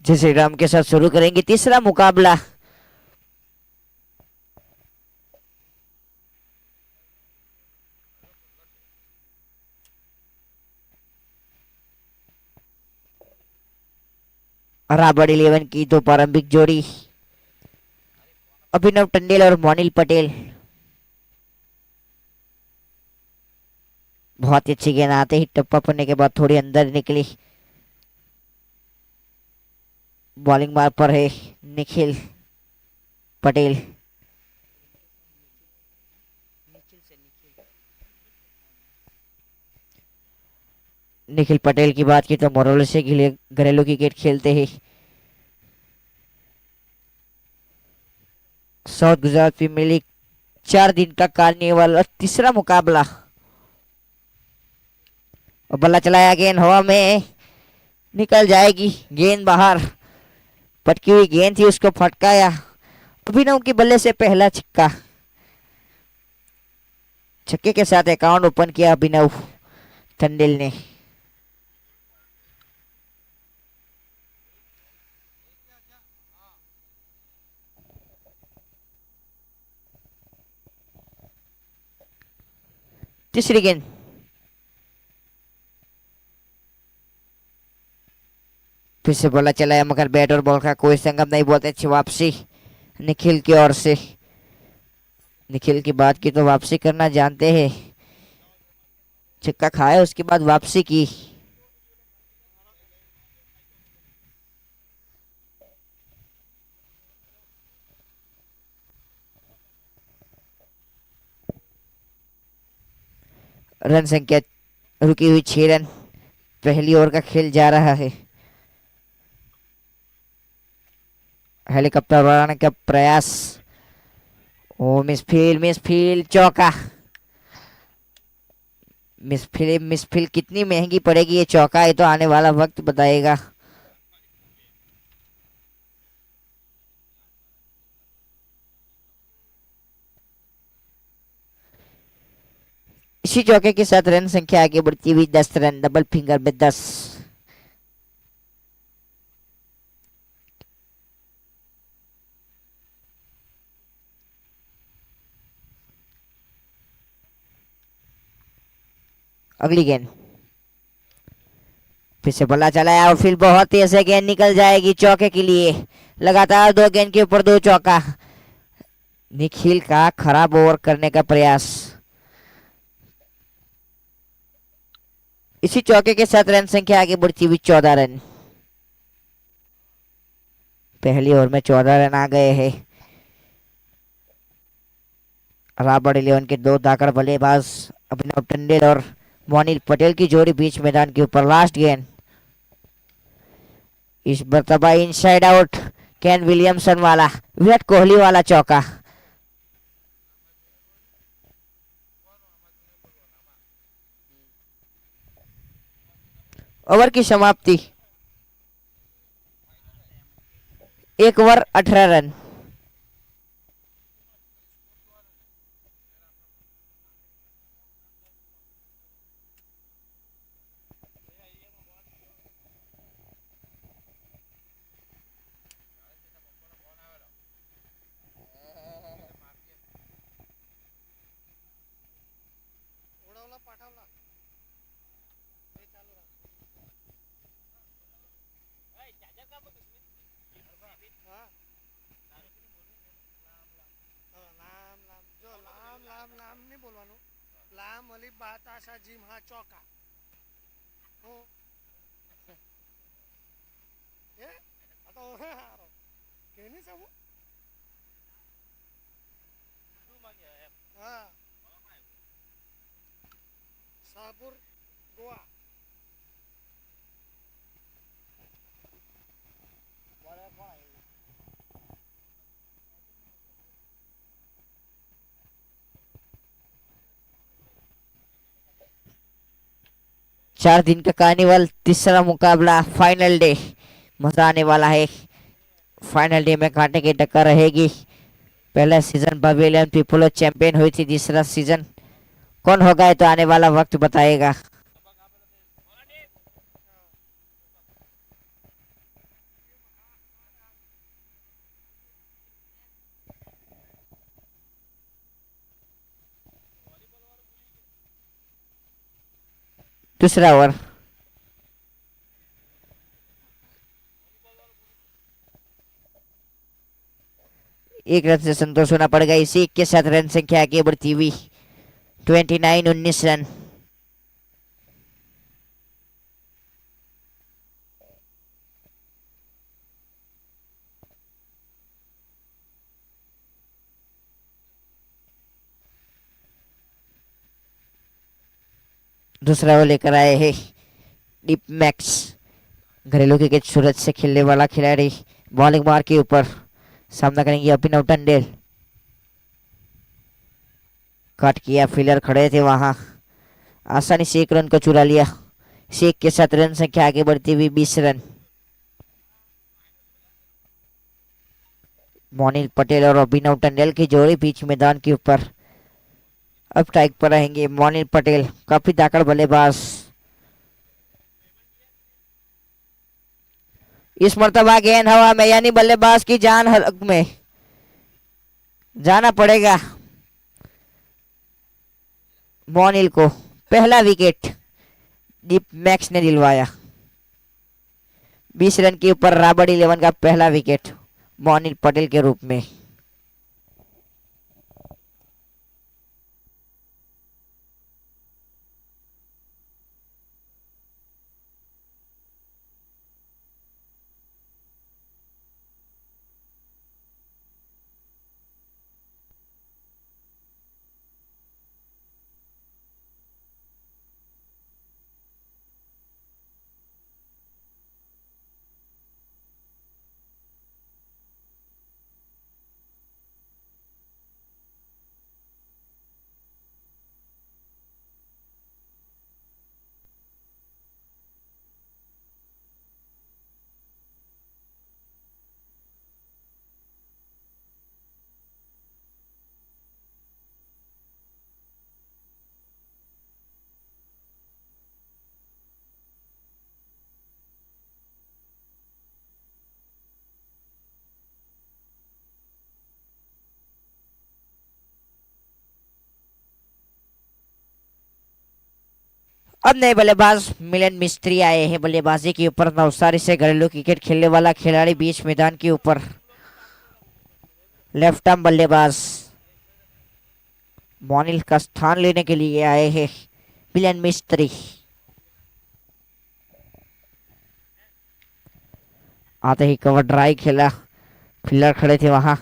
जय श्री राम के साथ शुरू करेंगे तीसरा मुकाबला। राबड़ 11 की दो प्रारंभिक जोड़ी अभिनव टंडेल और मोनिल पटेल। बहुत ही अच्छी गेंद आते ही टप्पा पड़ने के बाद थोड़ी अंदर निकली। बॉलिंग मार पर है निखिल पटेल। निखिल पटेल की बात की तो मोरल से घरेलू क्रिकेट खेलते हैं। साउथ गुजरात प्रीमियर लीग 4 दिन का कार्निवल और तीसरा मुकाबला। और बल्ला चलाया, गेंद हवा में निकल जाएगी, गेंद बाहर। पटकी हुई गेंद थी, उसको फटकाया। अभिनव की बल्ले से पहला छक्का। छक्के के साथ अकाउंट ओपन किया अभिनव टंडेल ने। तीसरी गेंद फिर से बल्ला चलाया, मगर बैट और बॉल का कोई संगम नहीं। बहुत अच्छी वापसी निखिल की ओर से। निखिल की बात की तो वापसी करना जानते हैं। छक्का खाया, उसके बाद वापसी की। रन संख्या रुकी हुई 6 रन। पहली ओवर का खेल जा रहा है। हेलीकॉप्टर उड़ाने का प्रयास। ओ मिसफील्ड चौका। मिसफील्ड कितनी महंगी पड़ेगी ये चौका, ये तो आने वाला वक्त बताएगा। इसी चौके के साथ रन संख्या आगे बढ़ती हुई 10 रन, डबल फिंगर में 10। अगली गेंद फिर से बल्ला चलाया और फिर बहुत तेज से गेंद निकल जाएगी चौके के लिए। लगातार 2 गेंद के ऊपर 2 चौका। निखिल का खराब ओवर करने का प्रयास। इसी चौके के साथ रन संख्या आगे बढ़ती हुई 14 रन। पहली ओवर में 14 रन आ गए हैं। राबड़ 11 के 2 धाकड़ बल्लेबाज अभिनव टंडेल और मोनिल पटेल की जोड़ी बीच मैदान के ऊपर। लास्ट गेंद इस मरतबा इनसाइड आउट। केन विलियमसन वाला, विराट कोहली वाला चौका। ओवर की समाप्ति 1 ओवर 18 रन। शाहपुर गोवा। 4 दिन का कार्निवल, तीसरा मुकाबला, फाइनल डे। मजा आने वाला है। फाइनल डे में कांटे की टक्कर रहेगी। पहला सीजन पवेलियन पीपुल चैंपियन हुई थी, तीसरा सीजन कौन होगा ये तो आने वाला वक्त बताएगा। दूसरा ओवर। एक रन से संतोष होना पड़ेगा, इसी के साथ रन संख्या आगे बढ़ती हुई 29-19 रन। दूसरा ओवर लेकर आए हैं डीप मैक्स, घरेलू क्रिकेट सूरत से खेलने वाला खिलाड़ी। बॉलिंग मार के ऊपर सामना करेंगे अभिनव टंडेल। कट किया, फील्डर खड़े थे वहां, आसानी से एक रन को चुरा लिया। शेख के साथ रन संख्या आगे बढ़ती हुई 20 रन। मोनिल पटेल और अभिनव टंडेल की जोड़ी बीच मैदान के ऊपर। अब स्ट्राइक पर रहेंगे मोनिल पटेल, काफी दाकड़ बल्लेबाज। इस मर्तबा गेंद हवा में, यानी बल्लेबाज की जान हलक में जाना पड़ेगा मोनिल को। पहला विकेट दीप मैक्स ने दिलवाया। 20 रन के ऊपर राबर्ट 11 का पहला विकेट मोनिल पटेल के रूप में। अब नए बल्लेबाज मिलन मिस्त्री आए हैं बल्लेबाजी के ऊपर। नवसारी से घरेलू क्रिकेट खेलने वाला खिलाड़ी बीच मैदान के ऊपर। लेफ्ट आर्म बल्लेबाज मोनिल का स्थान लेने के लिए आए हैं मिलन मिस्त्री। आते ही कवर ड्राइव खेला, फील्डर खड़े थे वहां,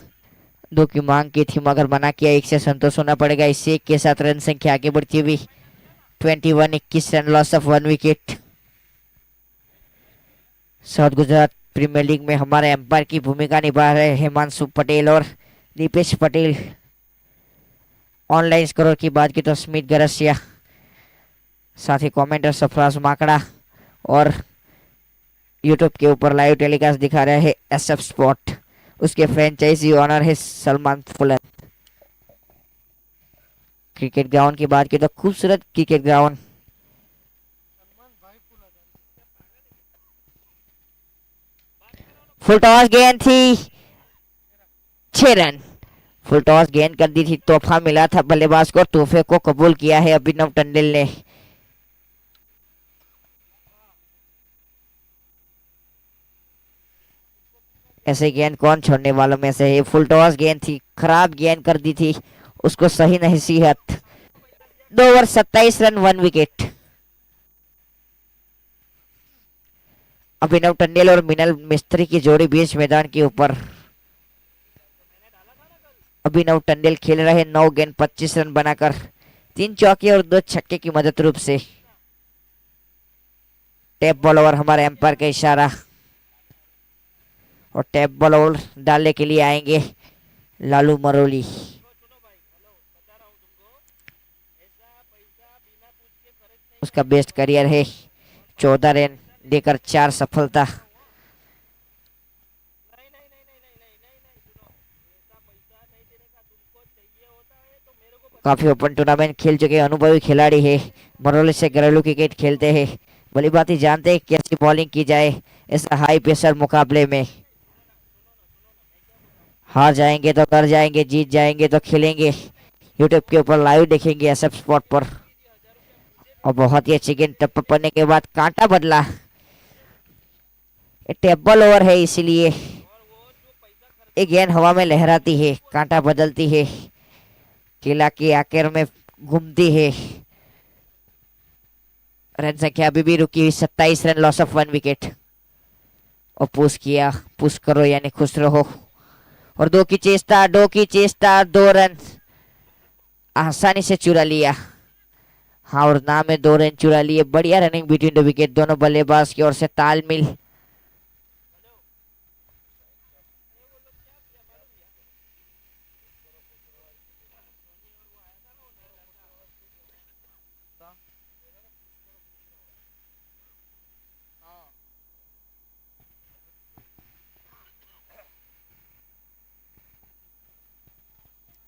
2 की मांग की थी मगर मना किया। 1 से संतोष होना पड़ेगा। इससे 1 के साथ रन संख्या आगे बढ़ती हुई 21-21 run, loss of 1 wicket. South Gujarat premier league में हमारे एम्पायर की भूमिका निभा रहे हिमांशु पटेल और दीपेश पटेल। ऑनलाइन स्कोर की बात की तो स्मित गरसिया, साथ ही कमेंटर सफराज माकड़ा और यूट्यूब के ऊपर लाइव टेलीकास्ट दिखा रहे हैं एसएफ स्पोर्ट। उसके फ्रेंचाइजी ओनर है सलमान फुलन। क्रिकेट ग्राउंड की बात की तो खूबसूरत क्रिकेट ग्राउंड। फुल टॉस गेंद थी, 6 रन। फुल टॉस गेंद कर दी थी, तोहफा मिला था बल्लेबाज को, तोहफे को कबूल किया है अभिनव टंडेल ने। ऐसे गेंद कौन छोड़ने वालों में से है। फुल टॉस गेंद थी, खराब गेंद कर दी थी उसको, सही नसीहत। 2 ओवर 27 रन 1 विकेट। अभिनव टंडेल और मिनल मिस्त्री की जोड़ी बीच मैदान के ऊपर। अभिनव टंडेल खेल रहे 9 गेंद 25 रन बनाकर, 3 चौके और 2 छक्के की मदद रूप से। टैप बॉल ओवर हमारे एम्पायर का इशारा, और टैप बॉल ओवर डालने के लिए आएंगे लालू मरोली। उसका बेस्ट करियर है, 14 रन देकर 4 सफलता। काफी ओपन टूर्नामेंट खेल चुके अनुभवी खिलाड़ी है। मरोली से घरेलू क्रिकेट खेलते हैं, भली बात ही जानते हैं कैसी बॉलिंग की जाए इस हाई प्रेशर मुकाबले में। हार जाएंगे तो कर जाएंगे, जीत जाएंगे तो खेलेंगे। यूट्यूब के ऊपर लाइव देखेंगे एसएफ स्पॉट पर। और बहुत ही अच्छी गेंद टप्पा पड़ने के बाद कांटा बदला। टेबल ओवर है इसीलिए एक गेंद हवा में लहराती है, कांटा बदलती है, किला के आकार में घूमती है। रन संख्या अभी भी रुकी हुई 27 रन, लॉस ऑफ 1 विकेट। और पुश किया, पुश करो यानी खुश रहो। और दो की चेस्टा 2 रन आसानी से चुरा लिया। हाँ, और नाम में 2 रन चुरा लिए। बढ़िया रनिंग बिटवीन द विकेट, दोनों बल्लेबाज की ओर से तालमेल।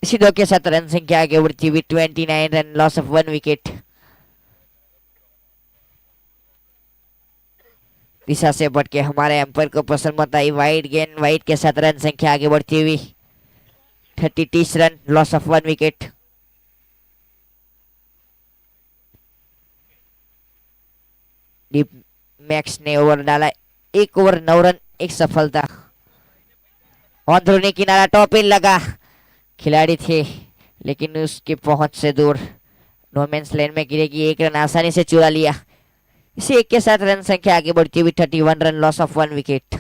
इसी दो के साथ रन संख्या आगे बढ़ती हुई 29 रन, लॉस ऑफ 1 विकेट। दिशा से बढ़ के हमारे एम्पायर को पसंद मत आई। वाइड गेंद, वाइड के साथ रन संख्या आगे बढ़ती हुई 30 run, loss of 1 wicket. Deep max ने ओवर डाला, 1 ओवर 9 रन, 1 सफलता। ऑन थ्रो किनारा, टॉप इन लगा, खिलाड़ी थे लेकिन उसकी पहुंच से दूर। नोमैन्स लैंड में गिरेगी, 1 रन आसानी से चुरा लिया। इसी 1 के साथ रन संख्या आगे बढ़ती हुई 31 रन, लॉस ऑफ 1 विकेट।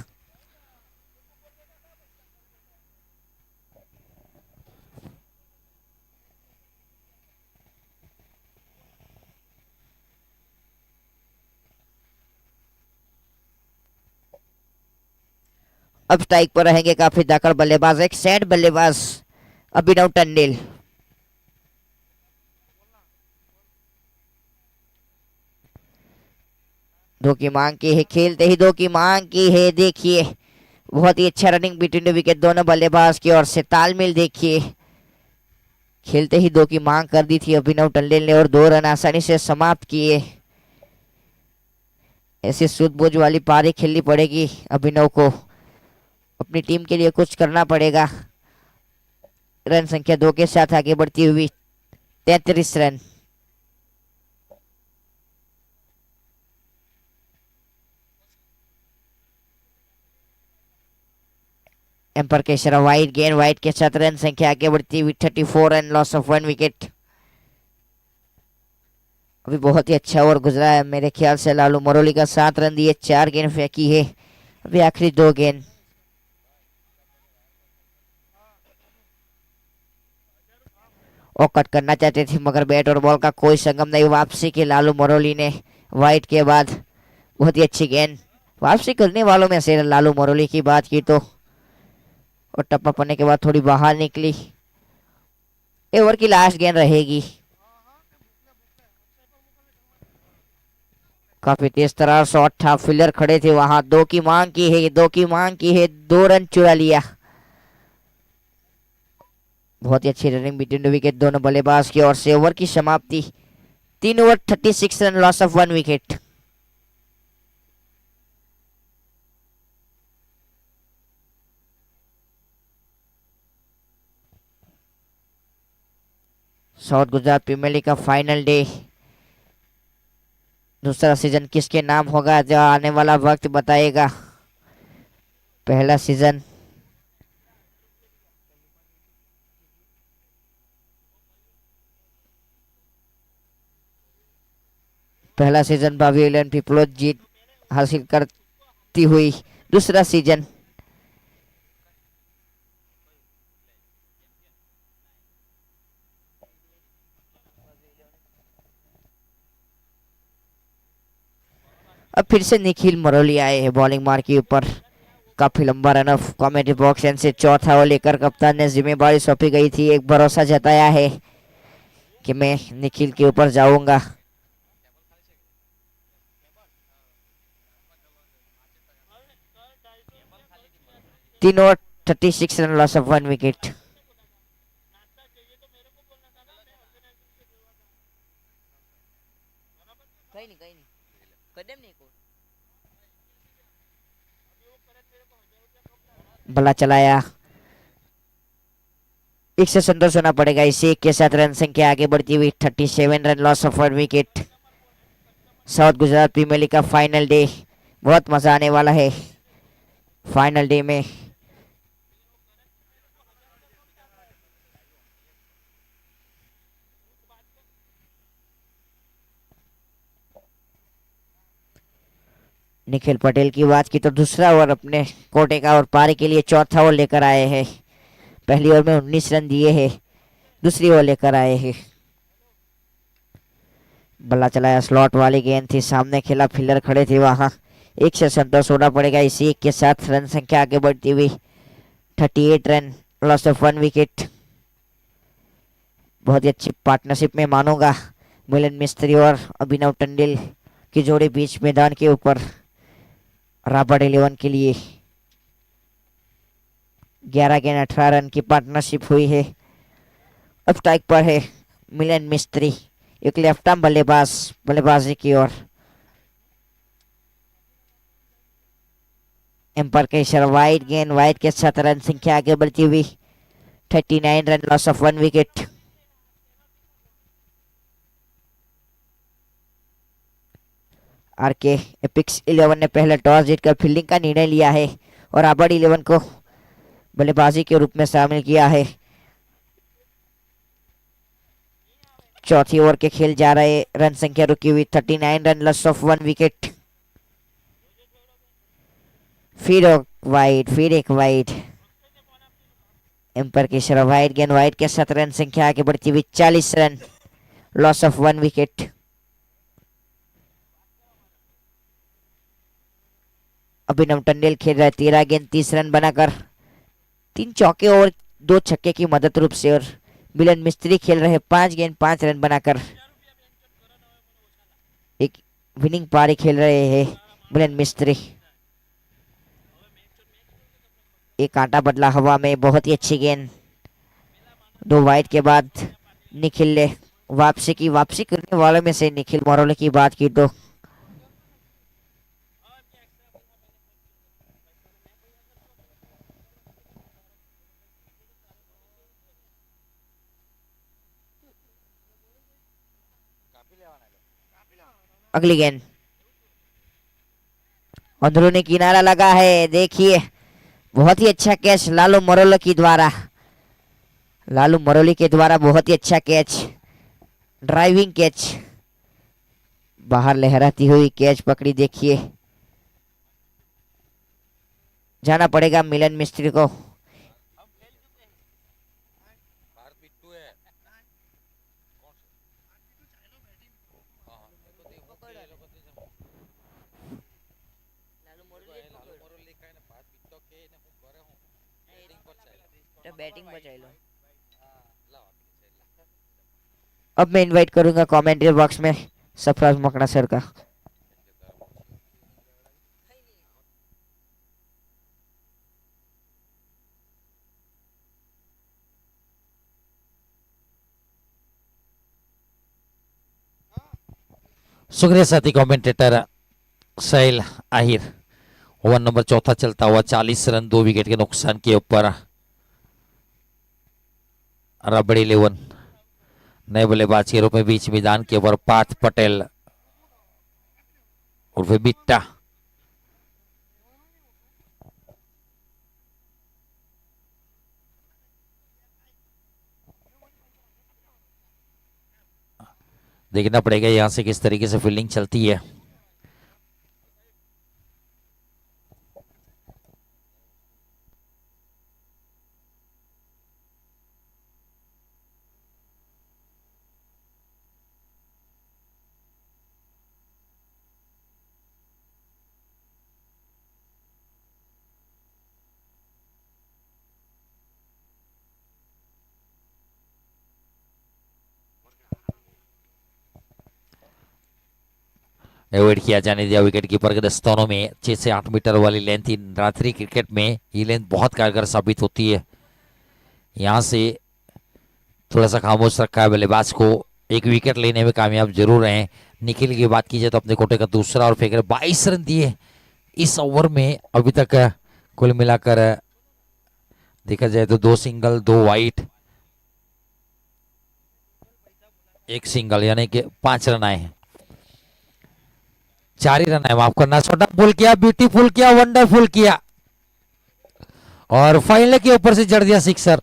अब स्ट्राइक पर रहेंगे काफी दाकड़ बल्लेबाज, एक सैड बल्लेबाज अभिनव टंडेल। दो की मांग की है, खेलते ही 2 की मांग की है। देखिए बहुत ही अच्छा रनिंग बिटवीन द विकेट, दोनों बल्लेबाज की ओर से तालमेल देखिए। खेलते ही 2 की मांग कर दी थी अभिनव टंडेल ने और 2 रन आसानी से समाप्त किए। ऐसी सूझबूझ वाली पारी खेलनी पड़ेगी अभिनव को, अपनी टीम के लिए कुछ करना पड़ेगा। रन संख्या 2 के साथ आगे बढ़ती हुई 33 रन। एम्पर के इशारा, वाइड गेंद, वाइड के साथ रन संख्या आगे बढ़ती हुई 34 रन, लॉस ऑफ 1 विकेट। अभी बहुत ही अच्छा ओवर गुजरा है मेरे ख्याल से। लालू मरोली का 7 रन दिए, 4 गेंद फेंकी है। अभी आखिरी 2 गेंद। और कट करना चाहते थे मगर बैट और बॉल का कोई संगम नहीं। वापसी की लालू मरोली ने वाइड के बाद बहुत ही अच्छी गेंद। वापसी करने वालों में से लालू मरोली की बात की तो, और टप्पा पड़ने के बाद थोड़ी बाहर निकली। ओवर की लास्ट गेंद रहेगी। काफी तेज तरार शॉट था, फील्डर खड़े थे वहां। 2 की मांग की है, 2 की मांग की है, 2 रन चुरा लिया। बहुत ही अच्छी रनिंग बिटवीन द विकेट, दोनों बल्लेबाज की ओर से। ओवर की समाप्ति 3 over 36 run, loss of 1 wicket. South Gujarat premier league का फाइनल डे, दूसरा सीजन किसके नाम होगा जो आने वाला वक्त बताएगा। पहला सीजन पवेलियन पीपलोज जीत हासिल करती हुई। दूसरा सीजन अब फिर से निखिल मरोली आए हैं बॉलिंग मार के ऊपर। काफी लंबा run of comedy box and से चौथा ओवर लेकर कप्तान ने जिम्मेदारी सौंपी गई थी। एक भरोसा जताया है कि मैं निखिल के ऊपर जाऊंगा। 3 over 36 run, loss of 1 wicket. भला चलाया, 1 से संतोष होना पड़ेगा। इसी 1 के साथ रन संख्या आगे बढ़ती हुई 37 run, loss of 1 wicket. South Gujarat premier league का फाइनल डे, बहुत मजा आने वाला है फाइनल डे में। निखिल पटेल की बात की तो दूसरा ओवर अपने कोटे का और पारी के लिए चौथा ओवर लेकर आए हैं। पहली ओवर में 19 रन दिए हैं, दूसरी ओवर लेकर आए हैं। बल्ला चलाया, स्लॉट वाली गेंद थी, सामने खेला, फील्डर खड़े थे वहां। एक से संतोष होना पड़ेगा, इसी एक के साथ रन संख्या आगे बढ़ती हुई 38 रन, लॉस ऑफ 1 विकेट। बहुत ही अच्छी पार्टनरशिप में मानूंगा मिलन मिस्त्री और अभिनव टंडेल की जोड़ी बीच मैदान के ऊपर राबर्ट 11 के लिए। 11 गेंद 18 रन की पार्टनरशिप हुई है। अब स्ट्राइक पर है मिलन मिस्त्री, एक लेफ्ट आर्म बल्लेबाज, बल्लेबाजी की ओर। एम्पायर का इशारा, वाइड गेंद, वाइड के साथ रन संख्या आगे बढ़ती हुई 39 run, loss of 1 wicket. RK Epics 11 ने पहले टॉस जीतकर फील्डिंग का निर्णय लिया है और राबर्ट 11 को बल्लेबाजी के रूप में शामिल किया है। चौथी ओवर के खेल जा रहे, रन संख्या रुकी हुई 39 रन, लॉस ऑफ 1 विकेट। फिर वाइड, फिर एक वाइड। एम्पायर की इशारा, वाइड गेंद, वाइड के साथ रन संख्या आगे बढ़ती हुई 40 रन, लॉस ऑफ 1 विकेट। अभिनव टंडेल खेल रहे 13 गेंद 30 रन बनाकर, 3 चौके और 2 छक्के की मदद रूप से। और मिलन मिस्त्री खेल रहे 5 गेंद 5 रन बनाकर, एक विनिंग पारी खेल रहे हैं मिलन मिस्त्री। एक कांटा बदला हवा में, बहुत ही अच्छी गेंद। 2 वाइड के बाद निखिल ने वापसी की, वापसी करने वालों में से निखिल मोरोले की बात की तो अगली गेंद अंदरूनी किनारा लगा है, देखिए बहुत ही अच्छा कैच लालू मरोली के द्वारा, लालू मरोली के द्वारा बहुत ही अच्छा कैच, ड्राइविंग कैच, बाहर लहराती हुई कैच पकड़ी। देखिए जाना पड़ेगा मिलन मिस्त्री को। बैटिंग बचाई लो। अब मैं इनवाइट करूंगा कमेंट्री बॉक्स में सरफराज मकड़ा सर का। शुक्रिया साथी कमेंटेटर सैल आहिर। ओवर नंबर चौथा चलता हुआ 40 रन 2 विकेट के नुकसान के ऊपर राबर्ट 11 नए बल्लेबाज के रूप में बीच मैदान के ऊपर पार्थ पटेल उर्फ बिट्टा। देखना पड़ेगा यहां से किस तरीके से फील्डिंग चलती है। अवॉइड किया जाने दिया विकेट कीपर के दस्तानों में। 6 से 8 मीटर वाली लेंथ रात्रि क्रिकेट में ये लेंथ बहुत कारगर साबित होती है। यहां से थोड़ा सा खामोश रखा है बल्लेबाज को, एक विकेट लेने में कामयाब जरूर रहे। निखिल की बात की जाए तो अपने कोटे का दूसरा और फेंक रहे, 22 रन दिए इस ओवर में अभी तक। कुल मिलाकर देखा जाए तो 2 सिंगल 2 वाइड 1 सिंगल, यानी कि 5 रन आए हैं। 4 ही रन है, माफ करना, शॉटफुल किया, ब्यूटीफुल किया, वंडरफुल किया और फाइनल के ऊपर से जड़ दिया सिक्सर।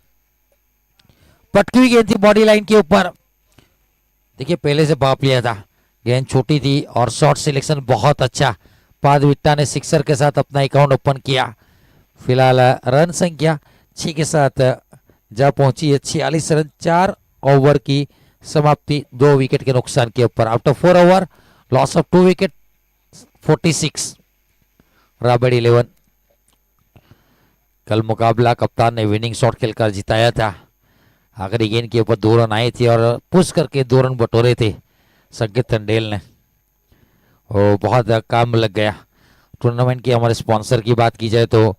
पटकी हुई गेंद थी बॉडी लाइन के ऊपर। देखिए पहले से बाप लिया था, गेंद छोटी थी और शॉट सिलेक्शन बहुत अच्छा। पाद विट्टा ने सिक्सर के साथ अपना अकाउंट ओपन किया। फिलहाल रन संख्या 6 के साथ जा पहुंची है 46 रन। 4 ओवर की समाप्ति 2 विकेट के नुकसान के ऊपर। After 4 over loss of 2 wicket 46 राबड़ 11। कल मुकाबला कप्तान ने विनिंग शॉट खेलकर जिताया था। आखिरी गेंद के ऊपर 2 रन आए थे और पुश करके 2 रन बटोरे थे संकेत टंडेल ने। वो बहुत काम लग गया। टूर्नामेंट की हमारे स्पॉन्सर की बात की जाए तो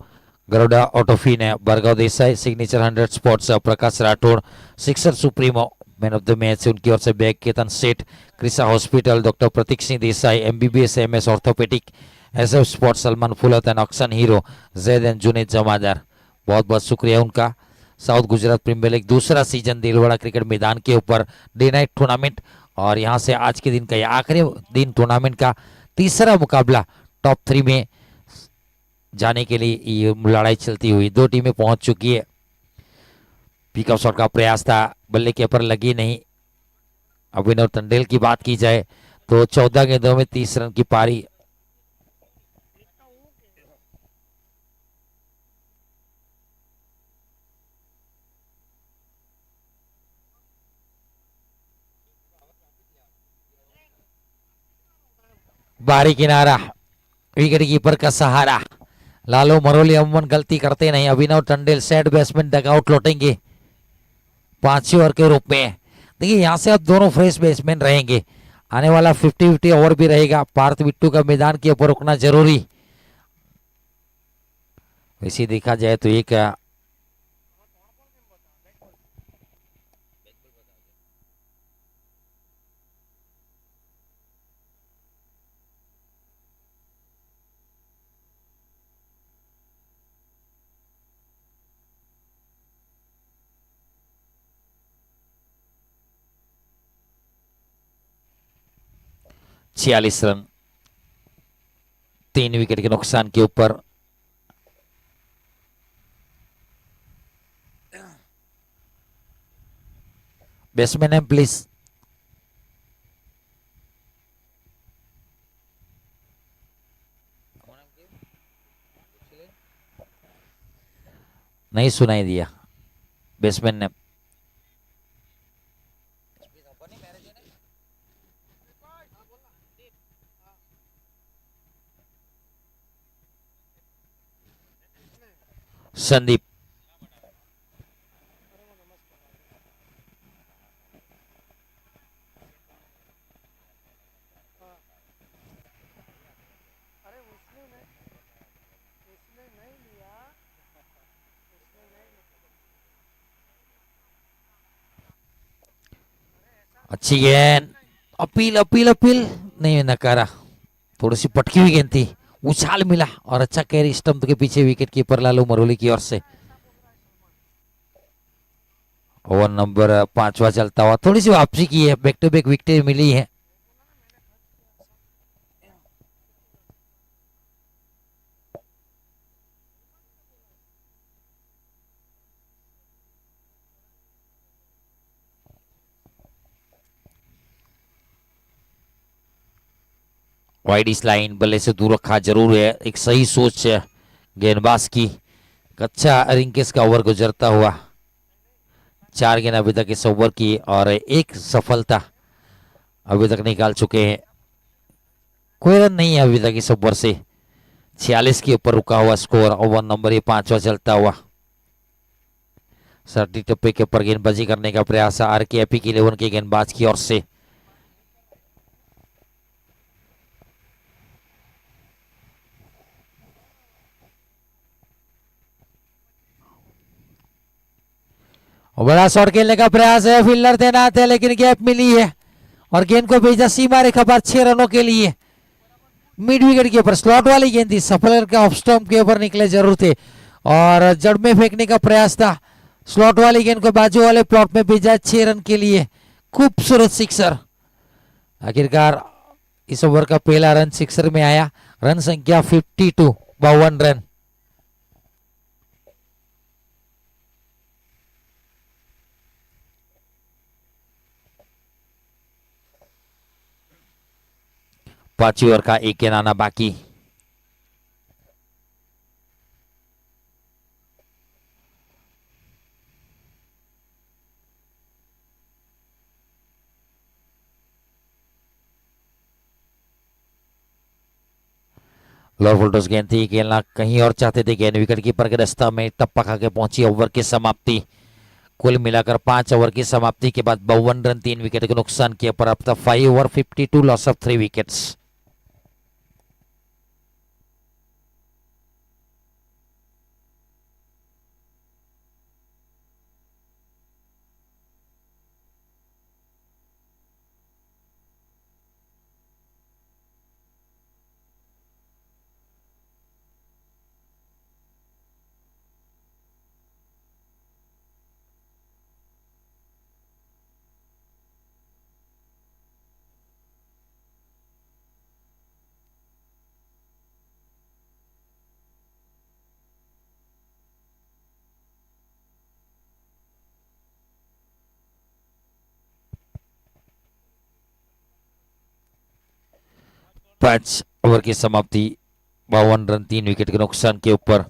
गरुड़ा ऑटोफिन है, Bargaon Desai signature 100 sports, Prakash Rathod sixer supremo man of the match उनकी ओर से bag, Ketan Seth, Krisa hospital, doctor Pratik Singh Desai, MBBS MS orthopaedic, SF sports, Salman Phulat and ऑक्सन हीरो, जैद एंड जुनेद जमादार, बहुत बहुत शुक्रिया उनका। साउथ गुजरात प्रीमियर लीग दूसरा सीजन दिलवाड़ा क्रिकेट मैदान के ऊपर डे नाइट टूर्नामेंट और यहाँ से आज के दिन का यह आखिरी दिन टूर्नामेंट का तीसरा मुकाबला टॉप 3 में जाने के लिए ये लड़ाई चलती हुई 2 टीमें पहुंच चुकी है। पिकअप शॉट का प्रयास था, बल्ले के ऊपर लगी नहीं। अभिनव टंडेल की बात की जाए तो 14 गेंदों में 30 रन की पारी। बारी किनारा, विकेट कीपर का सहारा। लालू मरोली अमन गलती करते नहीं। अभिनव टंडेल सेट बैट्समैन डगआउट लौटेंगे 5वें ओवर के रूप में। देखिए यहाँ से अब दोनों फ्रेश बैट्समैन रहेंगे। आने वाला 50-50 ओवर भी रहेगा। पार्थ बिट्टू का मैदान के ऊपर रुकना जरूरी। वैसे देखा जाए तो एक छियालीस रन 3 विकेट के नुकसान के ऊपर। बैट्समैन है प्लीज। नहीं सुनाई दिया बैट्समैन ने। संदीप अच्छी गेंद, अपील अपील अपील नहीं नकारा। थोड़ी सी पटकी हुई गेंद थी, उछाल मिला और अच्छा कैरी स्टंप के पीछे विकेट कीपर लालू मरोली की ओर से। ओवर नंबर 5वां चलता हुआ, थोड़ी सी वापसी की है, बैक टू बैक विकेट मिली है। वाइड इस लाइन, बल्ले से दूर रखा जरूर है। एक सही सोच है गेंदबाज की। अच्छा रिंकेस का ओवर गुजरता हुआ। 4 गेंद अभी तक इस ओवर की और एक सफलता अभी तक निकाल चुके हैं। कोई रन नहीं है अभी तक इस ओवर से। 46 के ऊपर रुका हुआ स्कोर। ओवर नंबर 5वां चलता हुआ। सर्टी टप्पे के ऊपर गेंदबाजी करने का प्रयास RK Epic 11 के गेंदबाज की ओर से। बड़ा शॉट खेलने का प्रयास है, फील्डर तैनात है लेकिन गैप मिली है और गेंद को भेजा सीमा रेखा पर 6 रनों के लिए। मिड विकेट के ऊपर स्लॉट वाली गेंद थी, सफल करके ऑफ स्टंप के ऊपर निकले जरूर थे और जड़ में फेंकने का प्रयास था। स्लॉट वाली गेंद को बाजू वाले प्लॉट में भेजा 6 रन के लिए। खूबसूरत सिक्सर। आखिरकार इस ओवर का पहला रन सिक्सर में आया। रन संख्या 52, 52 रन। पांचवी ओवर का एक गेंद आना बाकी। लोअर फुलटॉस गेंद थी, खेलना कहीं और चाहते थे। गेंद विकेट कीपर के रास्ता में टप्पा खा के पहुंची। ओवर की समाप्ति। कुल मिलाकर 5 ओवर की समाप्ति के बाद 52 रन 3 विकेट के नुकसान किए पर अब तक 5 ओवर 52 लॉस ऑफ 3 विकेट्स। पांच ओवर की समाप्ति 52 रन 3 विकेट के नुकसान के ऊपर।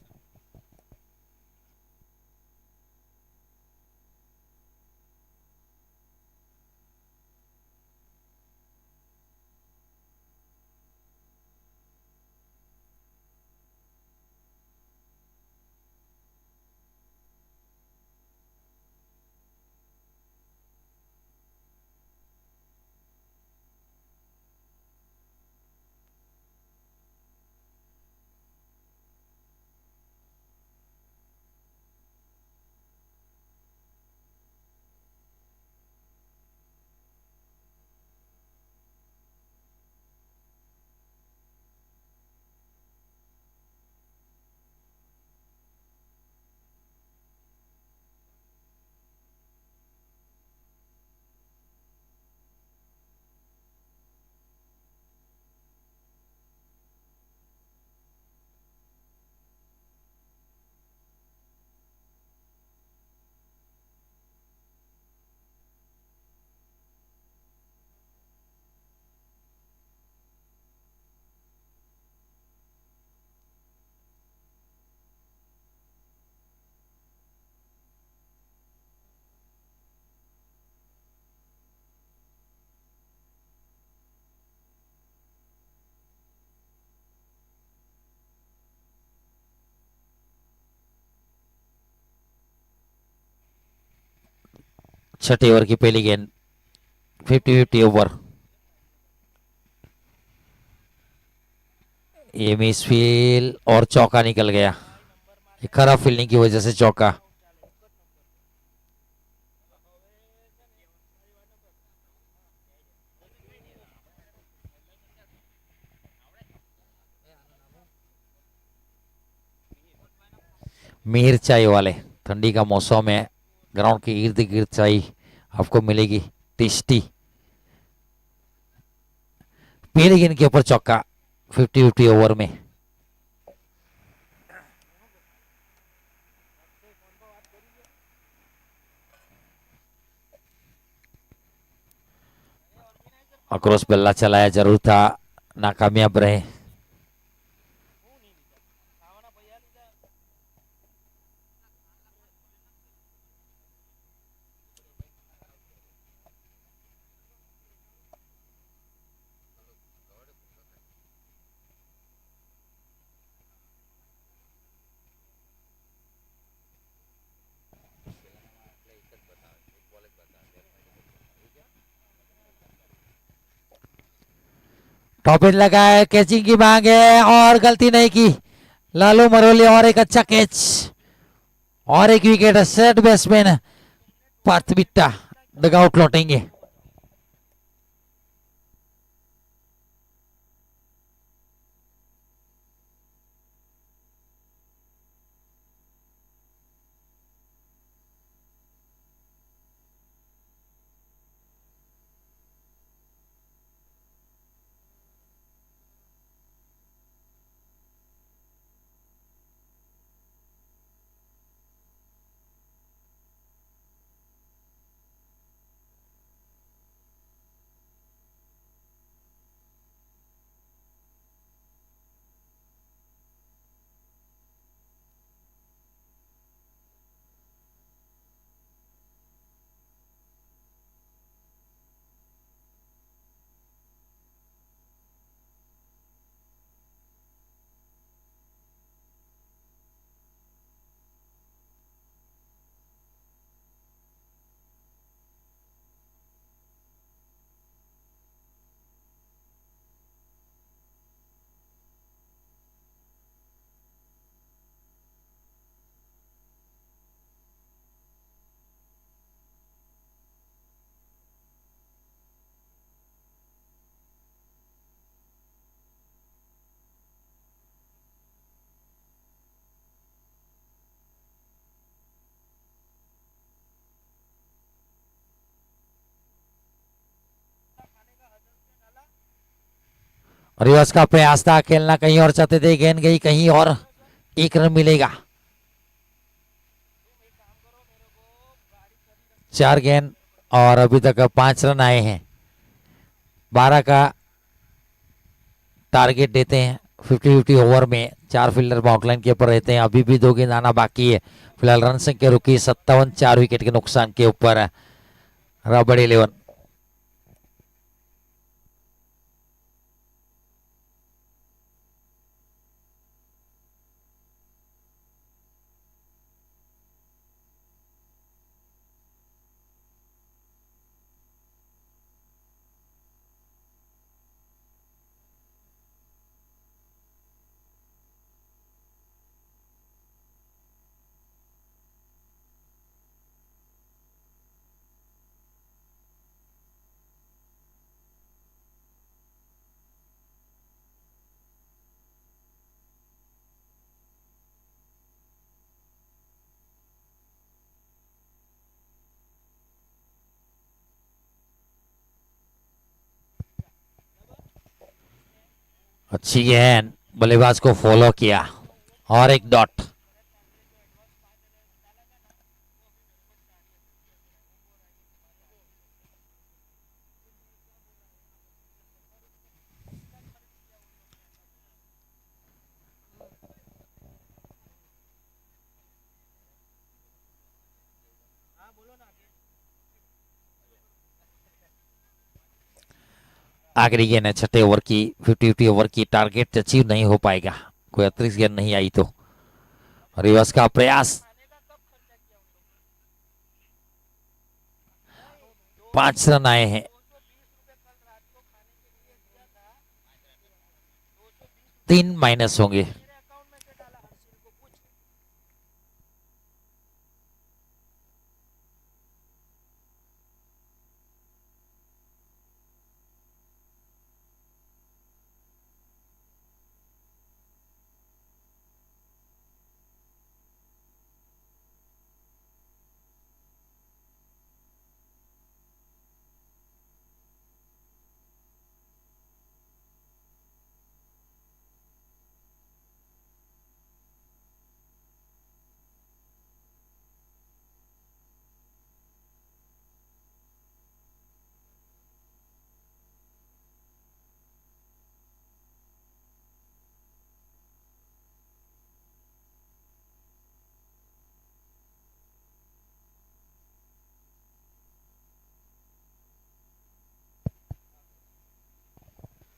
छठे ओवर की पहली गेंद 50-50 ओवर। ये मिस फील्ड और चौका निकल गया। खराब फील्डिंग की वजह से चौका। मिहिर चाय वाले, ठंडी का मौसम है, ग्राउंड के इर्द गिर्द चाय आपको मिलेगी टेस्टी। पहली गेंद के ऊपर चौका 50-50 ओवर में। अक्रॉस बल्ला चलाया जरूर था, नाकामयाब रहे। टॉप एज लगा है, कैचिंग की मांग है और गलती नहीं की लालू मरोली। और एक अच्छा कैच और एक wicket. Set batsman Parth Bitta dugout लौटेंगे। रिवर्स का प्रयास था, खेलना कहीं और चाहते थे, गेंद गई कहीं और, 1 रन मिलेगा। 4 गेंद और अभी तक 5 रन आए हैं। 12 का टारगेट देते हैं 50-50 ओवर में। 4 फील्डर बाउंड्री के ऊपर रहते हैं। अभी भी 2 गेंद आना बाकी है। फिलहाल रन संख्या रुकी 57, 4 विकेट के नुकसान के ऊपर रबड़ 11। अच्छी गेंद, बल्लेबाज को फॉलो किया और एक डॉट। आखिरी गेंद है 6 ओवर की। 50-50 ओवर की टारगेट अचीव नहीं हो पाएगा, कोई अतिरिक्त गेंद नहीं आई तो। रिवर्स का प्रयास, 5 रन आए हैं। 3 माइनस होंगे।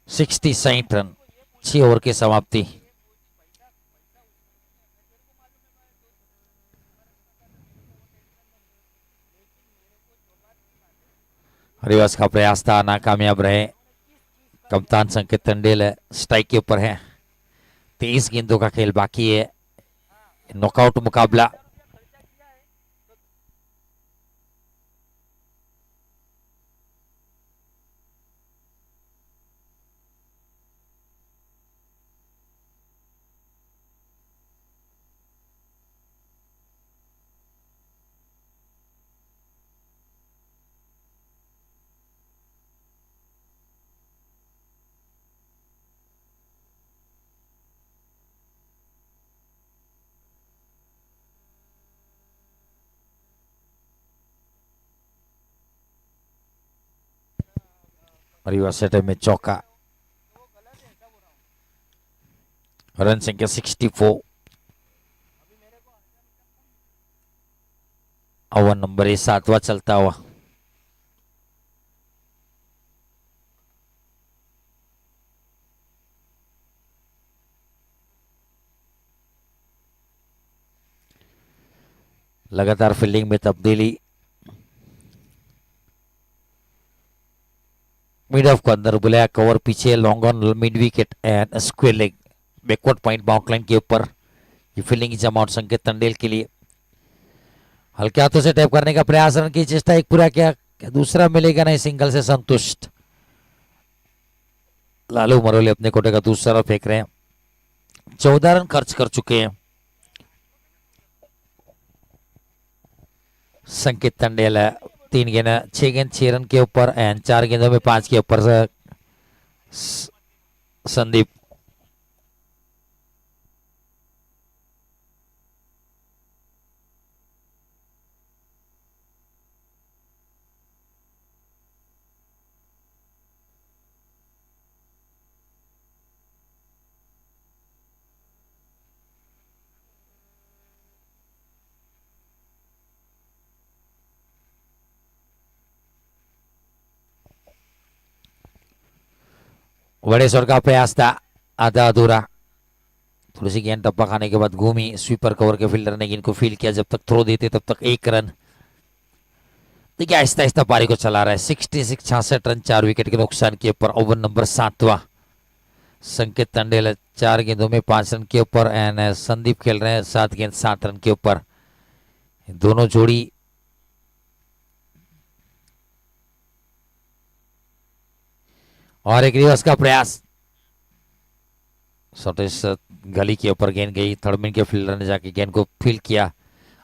सिक्सटी 60 रन, 6 ओवर की समाप्ति। रिवर्स का प्रयास था, नाकामयाब रहे। कप्तान संकेत तंडेल स्ट्राइक के ऊपर है। 23 गेंदों का खेल बाकी है। नॉकआउट मुकाबला। रिवर्स सेट में चौका। रन संख्या 64। ओवर नंबर 7वां चलता हुआ। लगातार फील्डिंग में तब्दीली। मिड ऑफ को अंदर बुलाया, कवर पीछे, long on mid wicket and square leg. Backward point bound line के ऊपर ये फील्डिंग जमाउट संकेत तंडेल के लिए। हल्के हाथों से टैप करने का प्रयास, रन की चेष्टा, एक पूरा किया, क्या दूसरा मिलेगा? नहीं, सिंगल से संतुष्ट। लालू मरोले अपने कोटे का दूसरा फेंक रहे हैं। 14 रन खर्च कर चुके हैं संकेत तंडेल। 3 गेंद 6 गेंद 6 रन के ऊपर एंड 4 गेंदों में 5 के ऊपर से संदीप। वड़ेश्वर का प्रयास था आधा अधूरा। थोड़ी सी गेंद टप्पा खाने के बाद घूमी, स्वीपर कवर के फील्डर ने गेंद को फील किया। जब तक थ्रो देते तब तक 1 रन। देखिए आहिस्ता आहिस्ता पारी को चला रहा है। 66 66 रन 4 विकेट के नुकसान के ऊपर। ओवर नंबर 7वां। संकेत तंडेल 4 गेंदों में 5 रन के ऊपर एंड संदीप खेल रहे हैं 7 गेंद 7 रन के ऊपर। दोनों जोड़ी और एक रिवर्स का प्रयास। सतीश गली के ऊपर गेंद गई। थर्डमैन के फील्डर ने जाके गेंद को फील किया।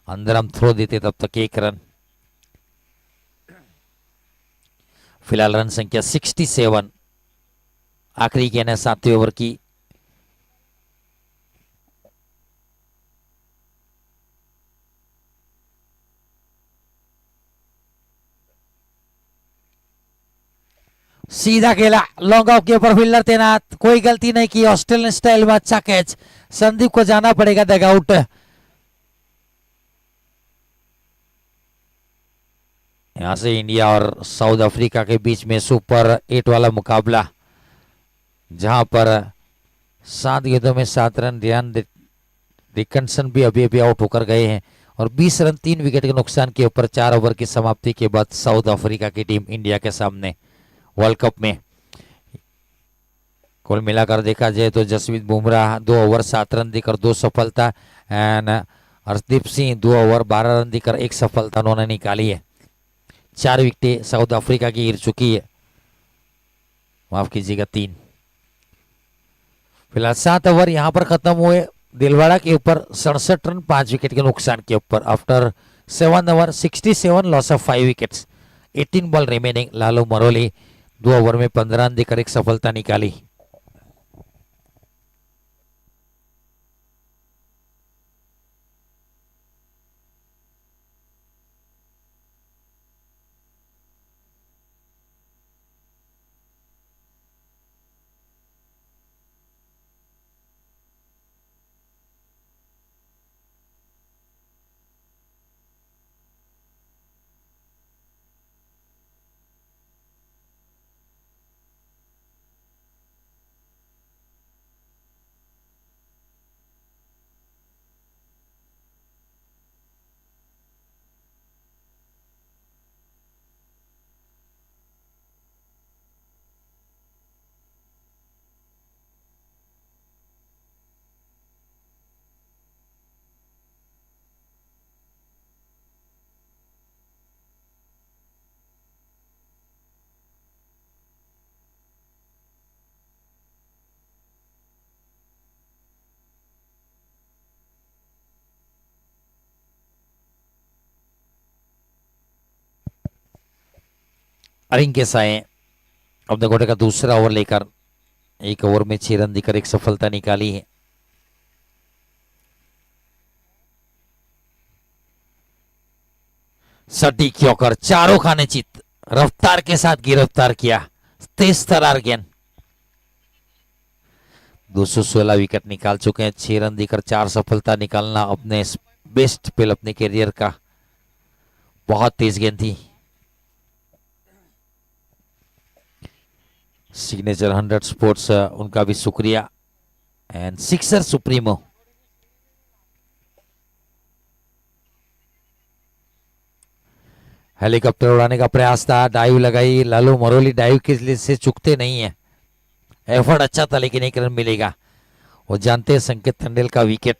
अंदर हम थ्रो देते तब तक 1 रन। फिलहाल रन संख्या 67। आखिरी गेंद है 7वें ओवर की। सीधा खेला, लॉन्ग ऑफ के ऊपर फील्डर तैनात। कोई गलती नहीं की। ऑस्ट्रेलियन स्टाइल में अच्छा कैच। संदीप को जाना पड़ेगा डगआउट। यहां से इंडिया और साउथ अफ्रीका के बीच में सुपर 8 वाला मुकाबला, जहां पर 7 गेंदों में 7 रन। रियान रिकनसन भी अभी अभी आउट होकर गए हैं और 20 रन 3 विकेट के नुकसान के ऊपर 4 ओवर की समाप्ति के बाद साउथ अफ्रीका की टीम इंडिया के सामने वर्ल्ड कप में। कुल मिलाकर देखा जाए तो जसप्रीत बुमराह 2 ओवर 7 रन देकर 2 सफलता and Harshdeep Singh 2 over 12 run देकर 1 सफलता उन्होंने निकाली है। 4 विकेटें साउथ अफ्रीका की गिर चुकी है। माफ कीजिएगा 3। फिलहाल 7 ओवर यहां पर खत्म हुए। दिलवाड़ा के ऊपर 67 रन 5 विकेट के नुकसान के ऊपर। After 7 over 67 loss of 5 wickets. 18 ball remaining. Lalu Maroli 2 over में 15 रन देकर 1 सफलता निकाली। अरिंग के साए अपने घोड़े का दूसरा ओवर लेकर 1 ओवर में 6 रन देकर 1 सफलता निकाली है। सटीक यॉर्कर, चारों खाने चित, रफ्तार के साथ गिरफ्तार किया। तेज तरार गेंद। 216 विकेट निकाल चुके हैं। 6 रन देकर 4 सफलता निकालना अपने बेस्ट स्पेल अपने करियर का। बहुत तेज गेंद थी। सिग्नेचर 100 स्पोर्ट्स उनका भी शुक्रिया एंड सिक्सर सुप्रीमो। हेलीकॉप्टर उड़ाने का प्रयास था, डाइव लगाई। लालू मरोली डाइव के लिए से चुकते नहीं है। एफर्ट अच्छा था लेकिन 1 रन मिलेगा। वो जानते हैं संकेत तंडेल का विकेट।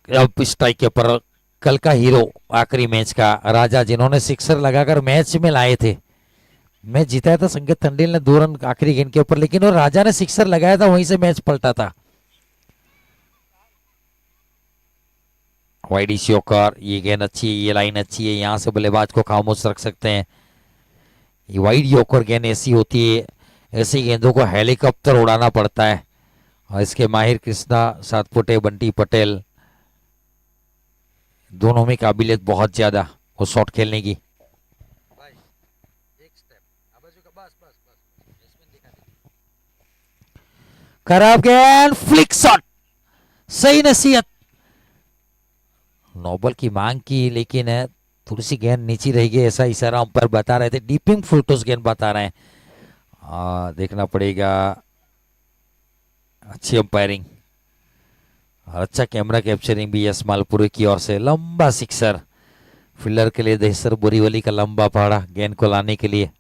अब स्ट्राइक के ऊपर कल का हीरो, आखिरी मैच का राजा, जिन्होंने सिक्सर लगाकर मैच में लाए थे। मैच जिताया था संकेत तंडेल ने 2 रन आखिरी गेंद के ऊपर, लेकिन वो राजा ने सिक्सर लगाया था, वहीं से मैच पलटा था। वाइडी शोकर, ये गेंद अच्छी है, ये लाइन अच्छी है, यहाँ से बल्लेबाज को खामोश रख सकते हैं। ये वाइड यॉर्कर गेंद ऐसी होती है, ऐसी गेंदों को हेलीकॉप्टर उड़ाना पड़ता है। और इसके माहिर कृष्णा, सातपुटे बंटी पटेल, दोनों में काबिलियत बहुत ज्यादा वो शॉट खेलने की। खराब गेंद, फ्लिक शॉट, सही नसीहत। नोबल की मांग की, लेकिन थोड़ी सी गेंद नीचे रह गई, ऐसा इशारा अंपायर बता रहे थे। डीपिंग फुलटोस गेंद बता रहे हैं। देखना पड़ेगा। अच्छी अंपायरिंग और अच्छा कैमरा कैप्चरिंग भी यश मालपुरे की ओर से। लंबा सिक्सर, फील्डर के लिए दहसर बोरीवली का लंबा पहाड़ा गेंद को लाने के लिए।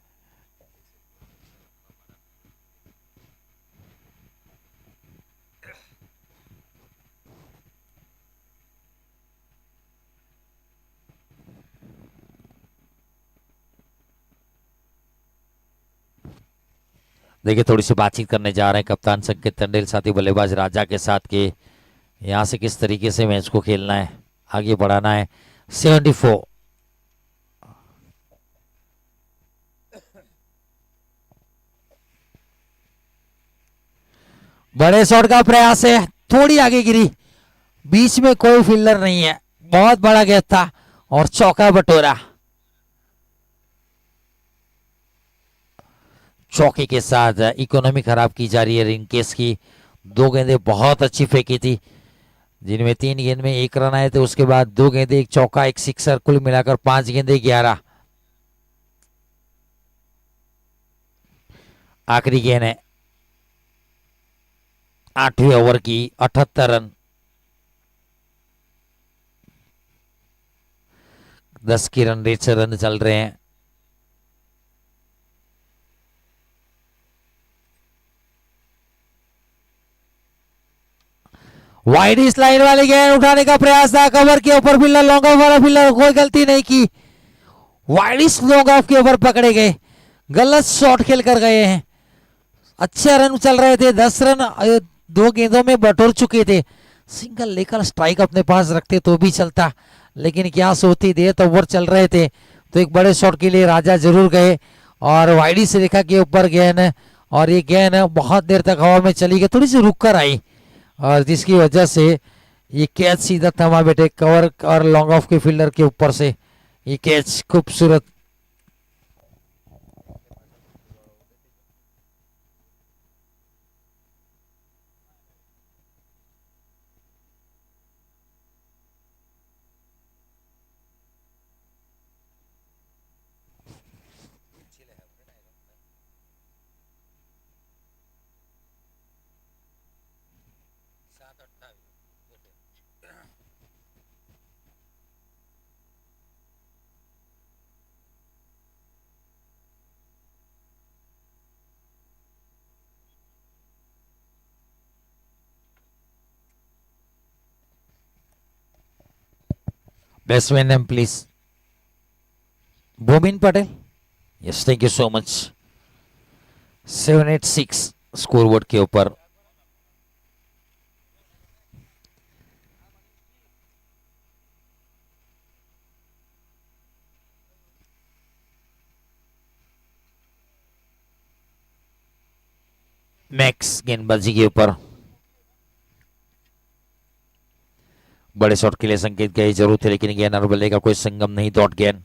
देखिए, थोड़ी सी बातचीत करने जा रहे हैं कप्तान संकेत तंडेल साथी बल्लेबाज राजा के साथ के यहाँ से किस तरीके से मैच को खेलना है, आगे बढ़ाना है। 74। बड़े शॉट का प्रयास है, थोड़ी आगे गिरी, बीच में कोई फील्डर नहीं है, बहुत बड़ा गैप था और चौका बटोरा। चौके के साथ इकोनॉमी खराब की जा रही है रिंकेस की। दो गेंदें बहुत अच्छी फेंकी थी, जिनमें 3 गेंद में 1 रन आए थे। उसके बाद 2 गेंदें, 1 चौका, 1 सिक्सर, कुल मिलाकर 5 गेंदें 11। आखिरी गेंद है 8वें ओवर की, 78 रन। 10 की रन रेट से रन चल रहे हैं। वाइड इस लाइन वाली गेंद उठाने का प्रयास था, कवर के ऊपर फील्डर, लॉन्ग ऑफ वाला फील्डर, कोई गलती नहीं की। वाइड इस लॉन्ग ऑफ के ऊपर पकड़े गए, गलत शॉट खेल कर गए हैं। अच्छे रन चल रहे थे, 10 रन 2 गेंदों में बटोर चुके थे। सिंगल लेकर स्ट्राइक अपने पास रखते तो भी चलता, लेकिन क्या सोती देर तो ओवर चल रहे थे, तो एक बड़े शॉट के लिए राजा जरूर गए और वाइडी से रेखा के ऊपर गेंद, और ये गेंद बहुत देर तक हवा में चली गई, थोड़ी सी रुक कर आई, और जिसकी वजह से ये कैच सीधा थमा बैठे कवर और लॉन्ग ऑफ के फील्डर के ऊपर से। ये कैच खूबसूरत। Batsman name please. Bhumin Patel. Yes, thank you so much. 786 scoreboard के ऊपर। मैक्स गेंदबाजी के ऊपर। बड़े शॉट के लिए संकेत की जरूरत है, लेकिन गेंद और बल्ले का कोई संगम नहीं। डॉट गेंद।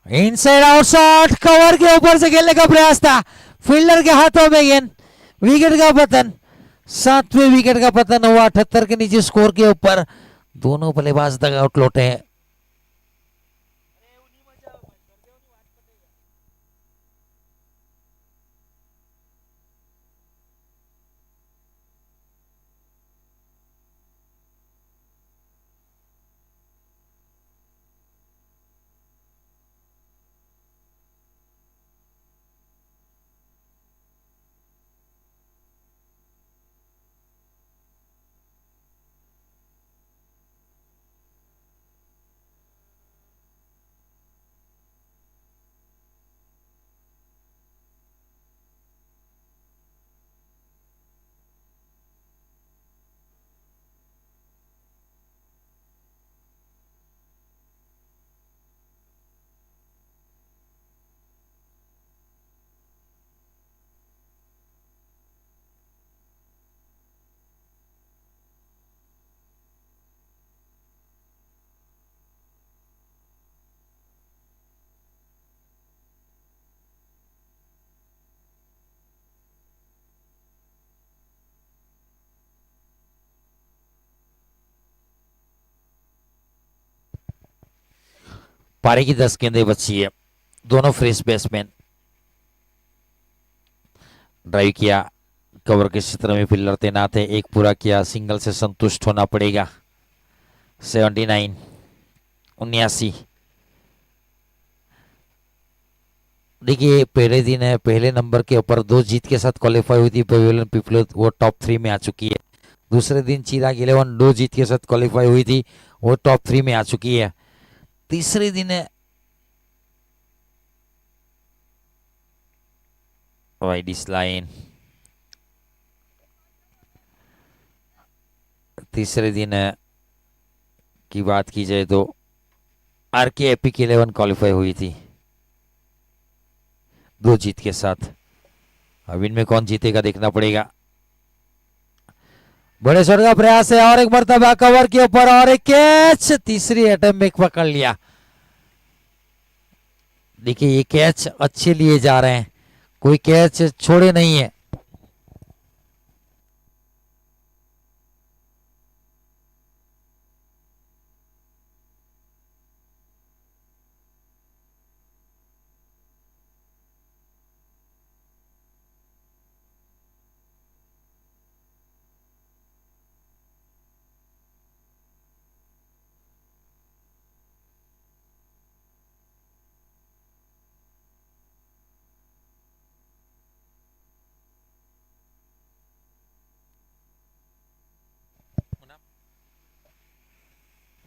इनसाइड आउट शॉट, कवर के ऊपर से खेलने का प्रयास था, फील्डर के हाथों में गेंद, विकेट का पतन। 7वें विकेट का पतन हुआ 78 के नीचे स्कोर के ऊपर। दोनों बल्लेबाज तक आउट लौटे हैं। पारी की 10 गेंदें बची है। दोनों फ्रेश बैट्समैन। ड्राइव किया, कवर के क्षेत्र में फिल्डर तैनात है, एक पूरा किया, सिंगल से संतुष्ट होना पड़ेगा। 79, 79। देखिए पहले दिन है, पहले नंबर के ऊपर 2 जीत के साथ क्वालिफाई हुई थी पवेलियन पीपल, वो टॉप 3 में आ चुकी है। दूसरे दिन चिराग 11 2 जीत के साथ क्वालिफाई हुई थी, वो टॉप 3 में आ चुकी है। तीसरे दिन है वाइड इस लाइन। तीसरे दिन की बात की जाए तो आर के एपिक 11 क्वालिफाई हुई थी 2 जीत के साथ। अब इनमें कौन जीतेगा देखना पड़ेगा। बड़े शॉट का प्रयास है और एक मरतबा कवर के ऊपर और एक कैच, तीसरी अटेम्प्ट में पकड़ लिया। देखिए ये कैच अच्छे लिए जा रहे हैं, कोई कैच छोड़े नहीं है।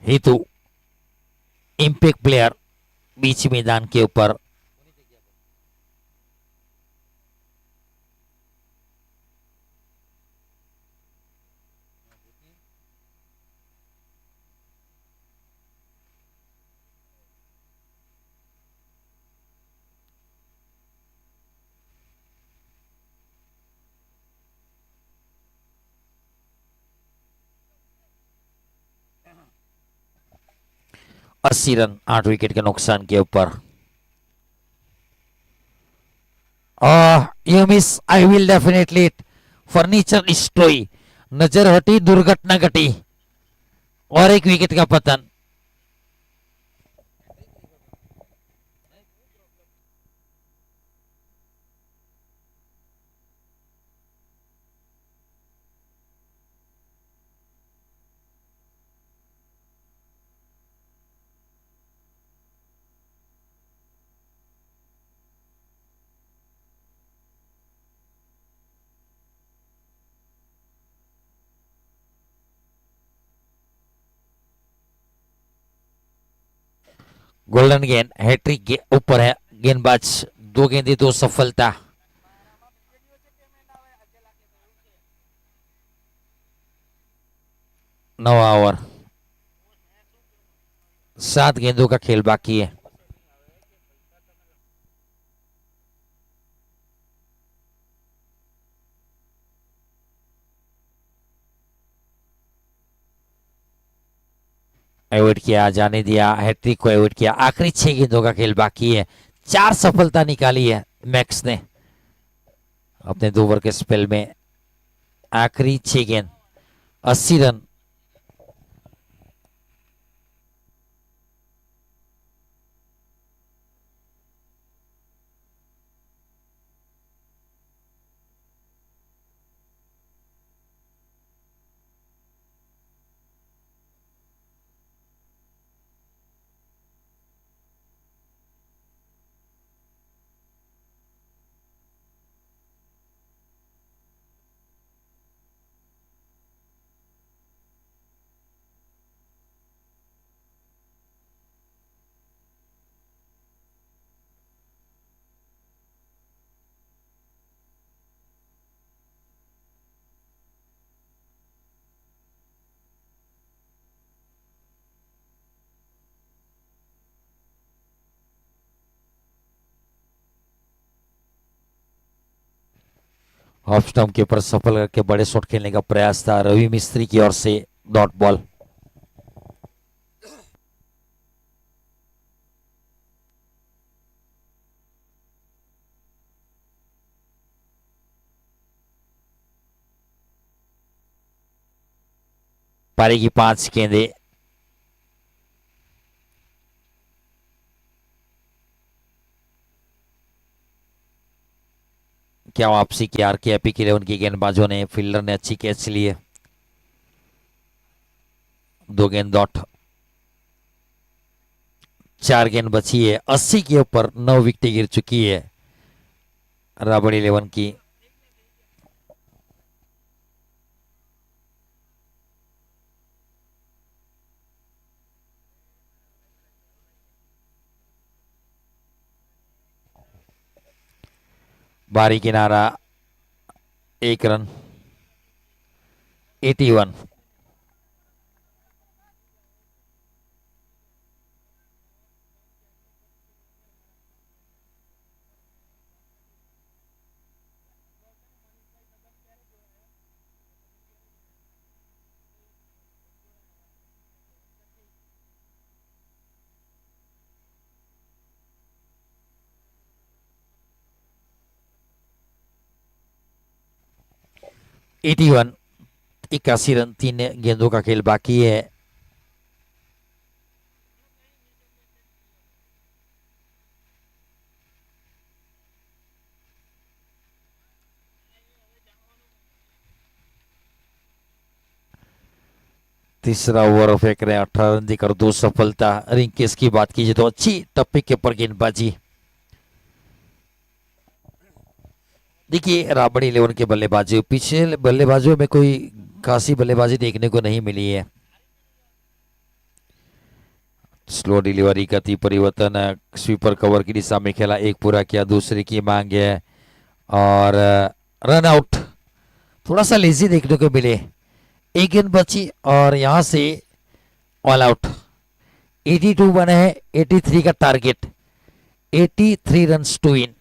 हेतु इम्पैक्ट प्लेयर बीच मैदान के ऊपर। अस्सी रन 8 विकेट के नुकसान के ऊपर। You miss, I will definitely it, furniture destroy, नजर हटी, दुर्घटना घटी और एक विकेट का पतन। गोल्डन गेंद, हैट्रिक के ऊपर है गेंदबाज, 2 गेंदें 2 सफलता। 9 ओवर, 7 गेंदों का खेल बाकी है। एवॉइड किया, जाने दिया, हैट्रिक को एवॉइड किया। आखिरी 6 गेंदों का खेल बाकी है, 4 सफलता निकाली है मैक्स ने अपने 2 ओवर के स्पेल में। आखिरी 6 गेंद, 80 रन। ऑफ स्टंप के ऊपर सफल करके बड़े शॉट खेलने का प्रयास था रवि मिस्त्री की ओर से, डॉट बॉल। पारी की 5 गेंदें, क्या वापसी की आरकेएपी के लिए उनकी गेंदबाजों ने, फील्डर ने अच्छी कैच ली है। 2 गेंद डॉट, 4 गेंद बची है। 80 के ऊपर 9 विकेटें गिर चुकी है राबड़ी 11 की। बारी किनारा, 1 रन, 81। एटी वन, 81 रन, 3 गेंदों का खेल बाकी है। तीसरा ओवर फेंक रहे हैं, 18 रन देकर 2 सफलता। रिंकेस की बात कीजिए तो अच्छी टप्पे के ऊपर गेंदबाजी। देखिए राबड़ी 11 के बल्लेबाजी, पिछले बल्लेबाजों में कोई खासी बल्लेबाजी देखने को नहीं मिली है। स्लो डिलीवरी, गति परिवर्तन, स्वीपर कवर की दिशा में खेला, एक पूरा किया, दूसरे की मांग है और रन आउट। थोड़ा सा लेजी देखने को मिले। 1 गेंद बची और यहां से ऑल आउट। 82 बने हैं, 83 का target, 83 run to win.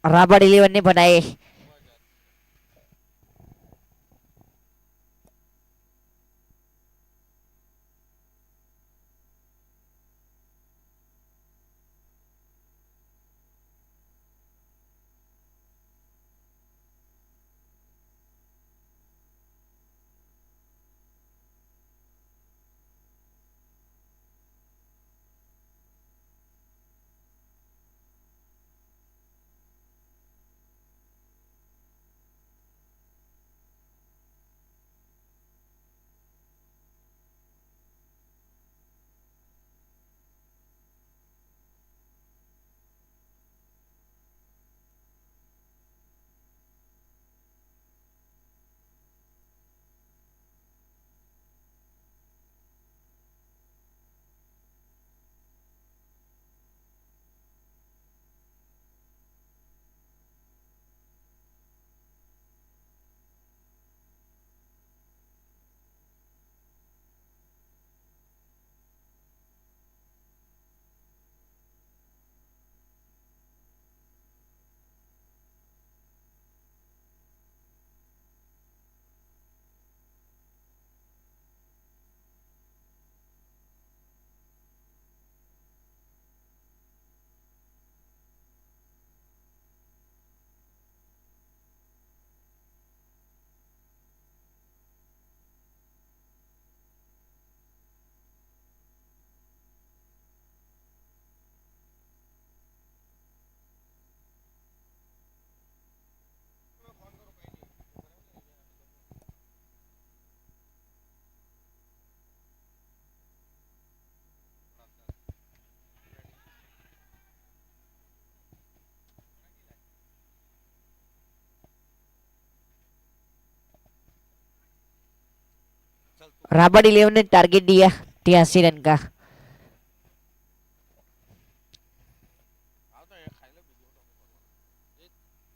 Robert 11 ने बनाए। राबर्ट 11 ने टारगेट दिया 83 रन का।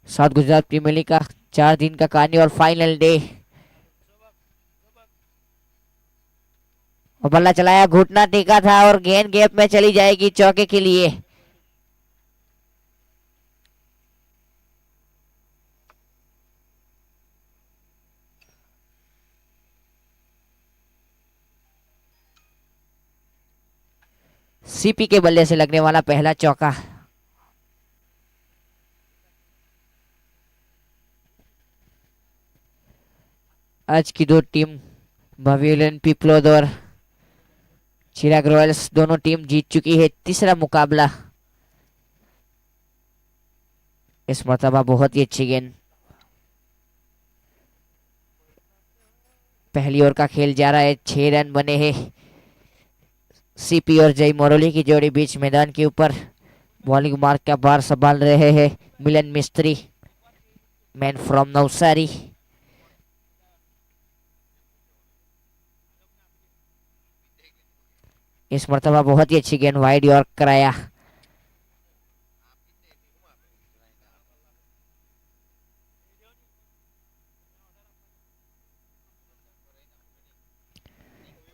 साउथ गुजरात प्रीमियर लीग का 4 दिन का कार्निवल फाइनल डे। और बल्ला चलाया, घुटना टेका था और गेंद गैप में चली जाएगी चौके के लिए। सीपी के बल्ले से लगने वाला पहला चौका। आज की दो टीम पवेलियन पीपलोद और चिराग रॉयल्स दोनों टीम जीत चुकी है तीसरा मुकाबला। इस मरतबा बहुत ही अच्छी गेंद। पहली ओवर का खेल जा रहा है, 6 रन बने हैं। सीपी और जय मोरोली की जोड़ी बीच मैदान के ऊपर बॉलिंग मार्क का भार संभाल रहे हैं मिलन मिस्त्री, मैन फ्रॉम नवसारी। इस मरतबा बहुत ही अच्छी गेंद, वाइड यॉर्क कराया।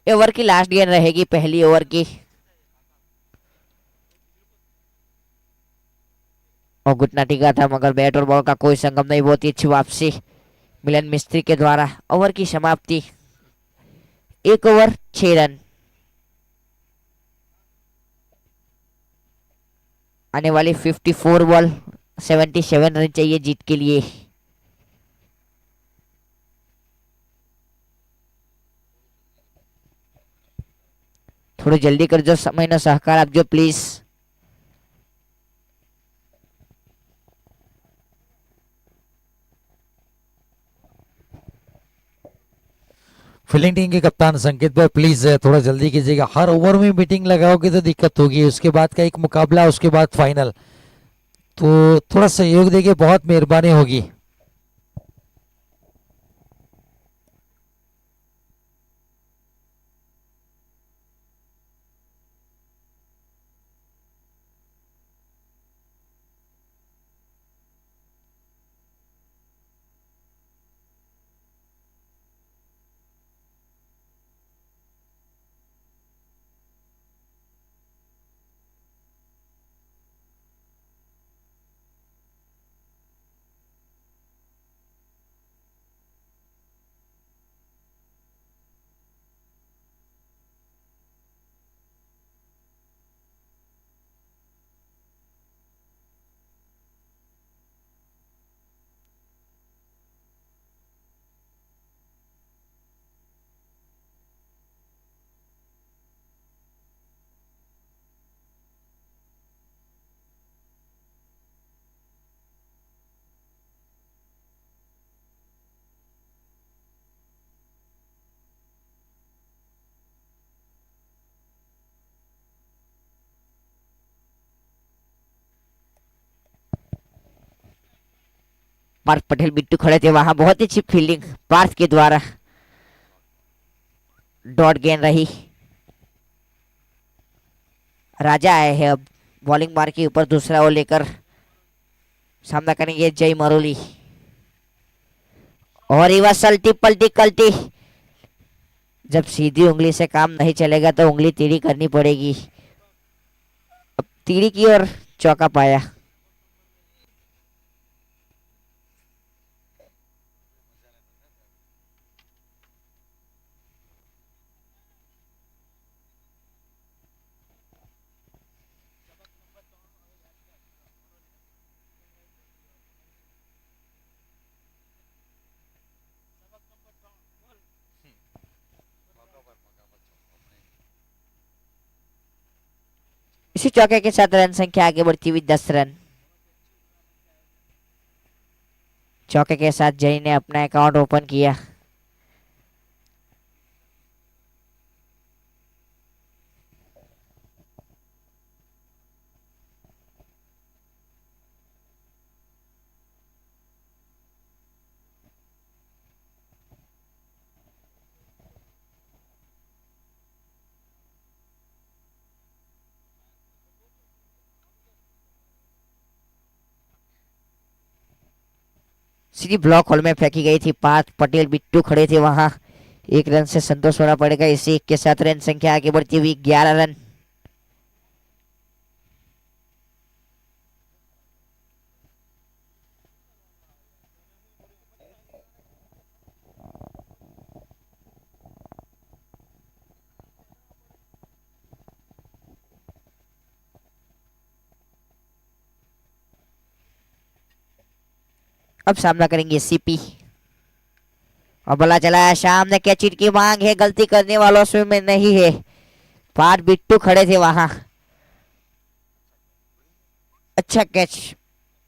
ओवर की लास्ट गेंद रहेगी पहली ओवर की। और घुटना टिका था मगर बैट और बॉल का कोई संगम नहीं। बहुत ही अच्छी वापसी मिलन मिस्त्री के द्वारा। ओवर की समाप्ति 1 ओवर 6 रन। आने वाली 54 बॉल 77 रन चाहिए जीत के लिए। थोड़ी जल्दी कर जो, समय ना सहकार आप जो प्लीज। फील्डिंग टीम के कप्तान संकेत भाई प्लीज थोड़ा जल्दी कीजिएगा, हर ओवर में मीटिंग लगाओगे तो दिक्कत होगी, उसके बाद का एक मुकाबला उसके बाद फाइनल, तो थोड़ा सहयोग देके बहुत मेहरबानी होगी। पार्थ पटेल बिट्टू खड़े थे वहां, बहुत ही अच्छी फील्डिंग पार्थ के द्वारा, डॉट गेंद रही। राजा आए हैं अब बॉलिंग मार के ऊपर, दूसरा ओवर लेकर सामना करेंगे जय मरोली। और रिवर्सल टिप पलटी कल्टी, जब सीधी उंगली से काम नहीं चलेगा तो उंगली टेढ़ी करनी पड़ेगी। अब टेढ़ी की और चौका पाया। इसी चौके के साथ रन संख्या आगे बढ़ती हुई 10 रन। चौके के साथ जय ने अपना अकाउंट ओपन किया। सीधी ब्लॉक होल में फेंकी गई थी, पार्थ पटेल बिट्टू खड़े थे वहां, एक रन से संतोष होना पड़ेगा। इसी के साथ रन संख्या आगे बढ़ती हुई 11 रन। अब सामना करेंगे सीपी। और बोला चला है सामने कैचिट की मांग है, गलती करने वालों से में नहीं है, पार्थ बिट्टू खड़े थे वहां। अच्छा कैच,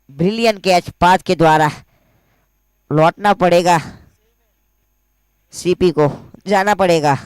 ब्रिलियंट कैच पार्थ के द्वारा। लौटना पड़ेगा, सीपी को जाना पड़ेगा।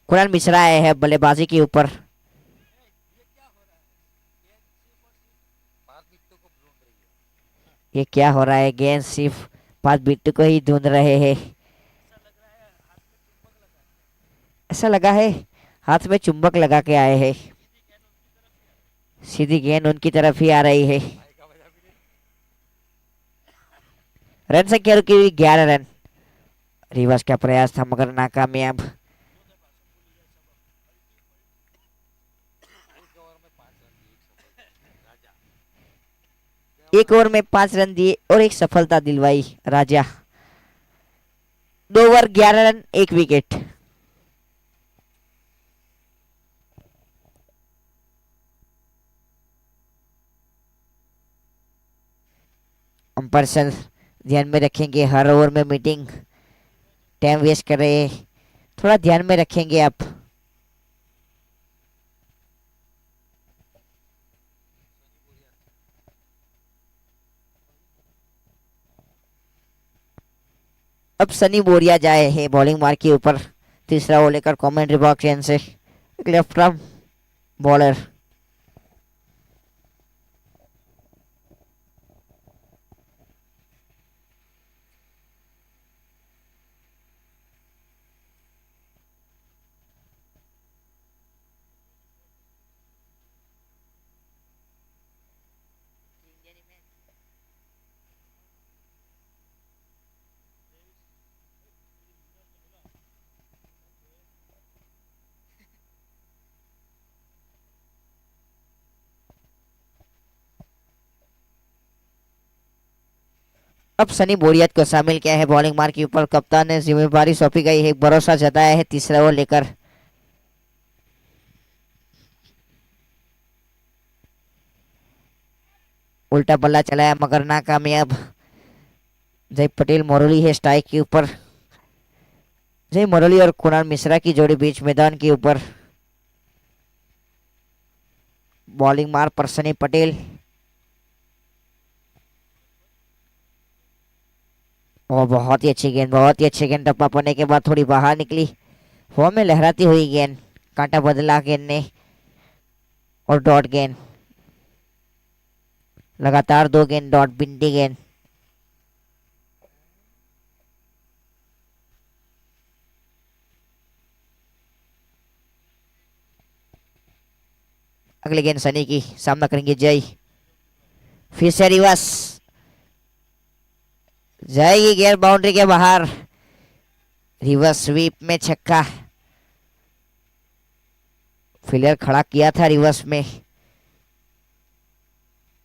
कुणाल मिश्रा आए हैं बल्लेबाजी के ऊपर। ये क्या हो रहा है, गेंद सिर्फ पार्थ बिट्टू को ही ढूंढ रहे हैं। ऐसा लगा है हाथ में चुंबक लगा के आए हैं, सीधी गेंद उनकी तरफ ही आ रही है। रन संख्या रुकी हुई 11 रन। रिवर्स का प्रयास था मगर नाकामयाब। एक ओवर में 5 रन दिए और एक सफलता दिलवाई राजा। 2 over 11 run 1 wicket. Umpire sir ध्यान में रखेंगे, हर ओवर में मीटिंग, टाइम वेस्ट कर रहे हैं, थोड़ा ध्यान में रखेंगे आप। अब सनी बोरिया जाए हैं बॉलिंग मार के ऊपर, तीसरा ओवर लेकर कमेंट्री बॉक्स से। Left arm bowler. अब सनी बोरियत को शामिल किया है बॉलिंग मार्क के ऊपर। कप्तान ने जिम्मेदारी सौंपी गई है, भरोसा जताया है तीसरा ओवर लेकर। उल्टा बल्ला चलाया मगर नाकामयाब। जय पटेल मोरली है स्ट्राइक के ऊपर। जय मोरली और कुणाल मिश्रा की जोड़ी बीच मैदान के ऊपर। बॉलिंग मार पर सनी पटेल। और बहुत ही अच्छी गेंद, बहुत ही अच्छी गेंद। टप्पा पड़ने के बाद थोड़ी बाहर निकली। हवा में लहराती हुई गेंद, कांटा बदला गेंद ने और डॉट गेंद। लगातार दो गेंद डॉट, बिंदी गेंद। अगली गेंद सनी की, सामना करेंगे जय। फिर से रिवर्स, जाएगी गेंद बाउंड्री के बाहर। रिवर्स स्वीप में छक्का। फील्डर खड़ा किया था रिवर्स में,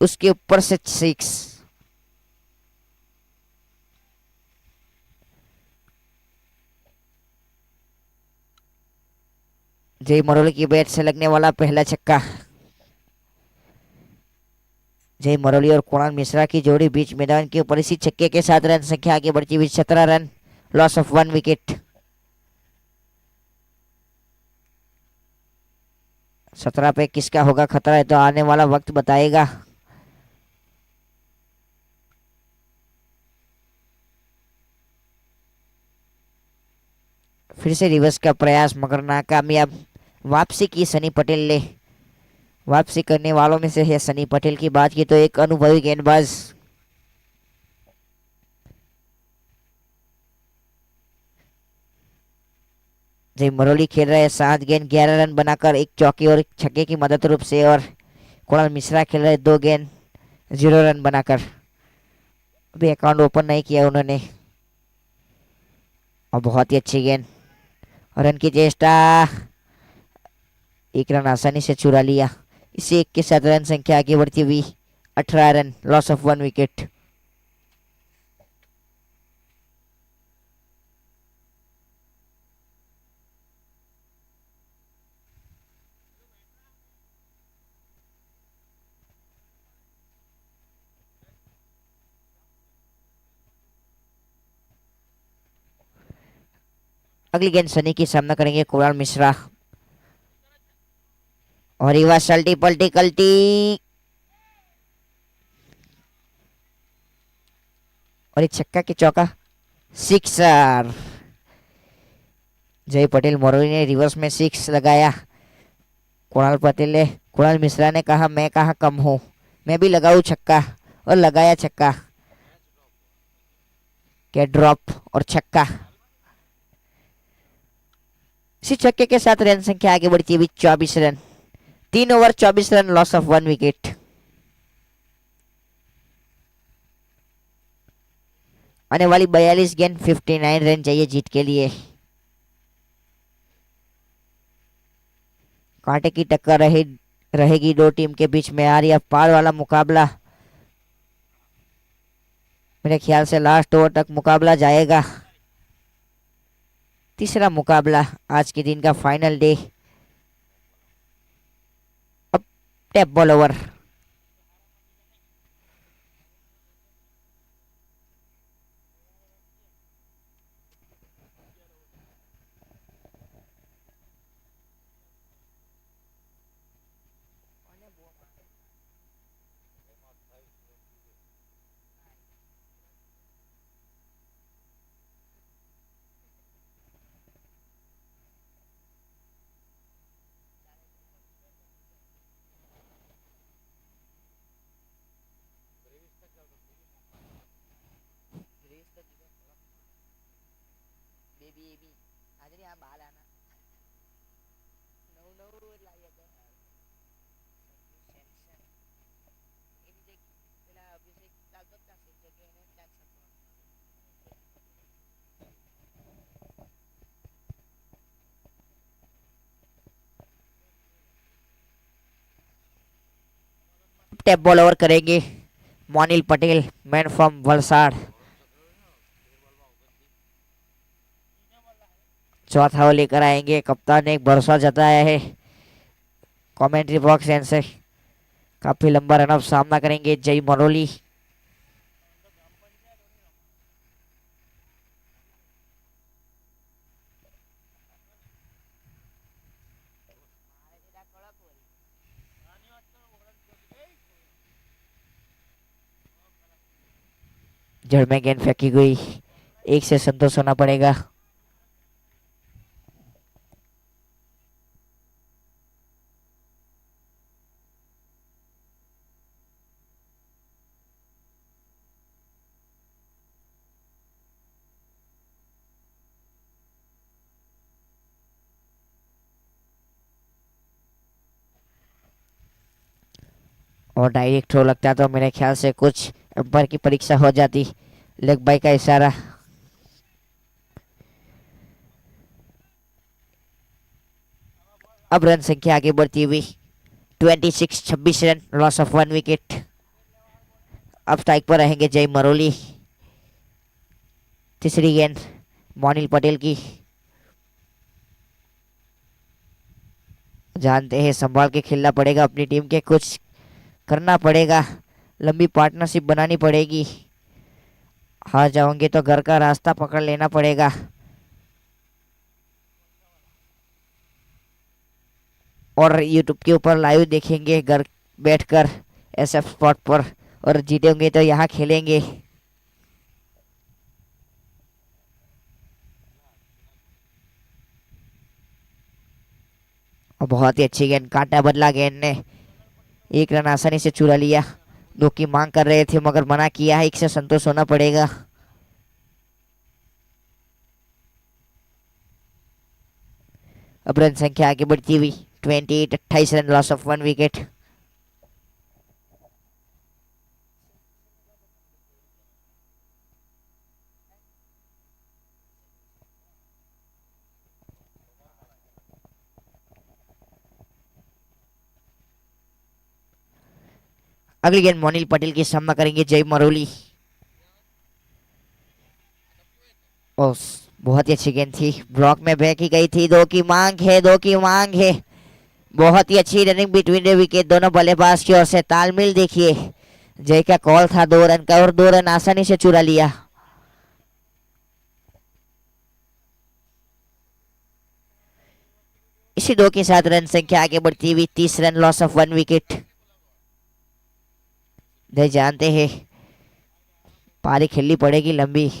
उसके ऊपर से सिक्स। जय मरोली की बैट से लगने वाला पहला छक्का। जय मरोली और कुणाल मिश्रा की जोड़ी बीच मैदान के ऊपर। इसी छक्के के साथ रन संख्या आगे बढ़ती हुई 17 रन, लॉस ऑफ 1 विकेट। 17 पे किसका होगा खतरा है तो आने वाला वक्त बताएगा। फिर से रिवर्स का प्रयास मगर नाकामयाब। वापसी की सनी पटेल ने। वापसी करने वालों में से है सनी पटेल की बात की तो एक अनुभवी गेंदबाज। जय मरोली खेल रहे हैं 7 गेंद 11 रन बनाकर, एक चौके और एक छक्के की मदद रूप से। और कुणाल मिश्रा खेल रहे 2 गेंद 0 रन बनाकर। अभी अकाउंट ओपन नहीं किया उन्होंने। और बहुत ही अच्छी गेंद, रन की चेष्टा, एक रन आसानी से चुरा लिया। इसी एक के साथ रन संख्या आगे बढ़ती हुई 18 रन, लॉस ऑफ 1 विकेट। अगली गेंद सनी की, सामना करेंगे कुणाल मिश्रा। और युवा सल्टी पल्टी कल्टी, और एक छक्का की चौका, सिक्सर। जय पटेल मोरली ने रिवर्स में 6 लगाया। कुणाल मिश्रा ने कहा मैं कहा कम हूं, मैं भी लगाऊं छक्का, और लगाया छक्का के ड्रॉप और छक्का। इसी छक्के के साथ रन संख्या आगे बढ़ती हुई 24 run, 3 over 24 run, loss of 1 wicket. आने वाली 42 गेंद 59 रन चाहिए जीत के लिए। कांटे की टक्कर रहेगी दो टीम के बीच में। आर या पार वाला मुकाबला, मेरे ख्याल से लास्ट ओवर तक मुकाबला जाएगा। तीसरा मुकाबला आज के दिन का फाइनल डे। अब tap ball over. Tap ball over करेंगे मोनिल पटेल, मैन फ्रॉम वलसाड़। चौथा ओवर लेकर आएंगे। कप्तान ने एक भरोसा जताया है कमेंट्री बॉक्स एंड से। काफी लंबा रन ऑफ सामना करेंगे जय मरोली। जड़ में गेंद फेंकी गई, एक से संतोष होना पड़ेगा। और डायरेक्ट थ्रो लगता तो मेरे ख्याल से कुछ अंपायर की परीक्षा हो जाती। लेग बाई का इशारा। अब रन संख्या आगे बढ़ती हुई 26 रन, लॉस ऑफ 1 विकेट। अब स्ट्राइक पर रहेंगे जय मरोली। तीसरी गेंद मोनिल पटेल की। जानते हैं संभाल के खेलना पड़ेगा अपनी टीम के, कुछ करना पड़ेगा, लंबी पार्टनरशिप बनानी पड़ेगी। हार जाओगे तो घर का रास्ता पकड़ लेना पड़ेगा। और यूट्यूब के ऊपर लाइव देखेंगे घर बैठकर SF स्पॉट पर, और जीतेंगे तो यहाँ खेलेंगे। और बहुत ही अच्छी गेंद, कांटा बदला गेंद ने, एक रन आसानी से चुरा लिया। दो की मांग कर रहे थे मगर मना किया है, एक से संतोष होना पड़ेगा। अब रन संख्या आगे बढ़ती हुई 28 रन, लॉस ऑफ 1 विकेट। अगली गेंद मोनिल पटेल की सामना करेंगे जय मरोली। और बहुत ही अच्छी गेंद थी, ब्लॉक में फेंकी गई थी। दो की मांग है, दो की मांग है। बहुत ही अच्छी रनिंग बिटवीन द विकेट, दोनों बल्लेबाज की ओर से तालमेल देखिए। जय का कॉल था 2 रन का, और 2 रन आसानी से चुरा लिया। इसी दो के साथ रन संख्या आगे बढ़ती हुई 30 रन, लॉस ऑफ 1 विकेट। जय जानते हैं पारी खेलनी पड़ेगी लंबी।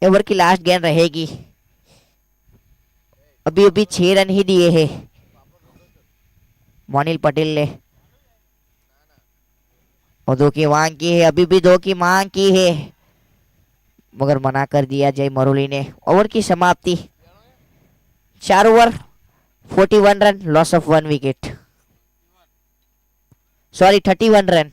ओवर की लास्ट गेंद रहेगी। अभी अभी 6 रन ही दिए हैं मोनिल पटेल ने। और दो की मांग की है, अभी भी दो की मांग की है, मगर मना कर दिया जय मरोली ने। ओवर की समाप्ति, 4 over 41 run, loss of 1 wicket. Sorry, 31 run.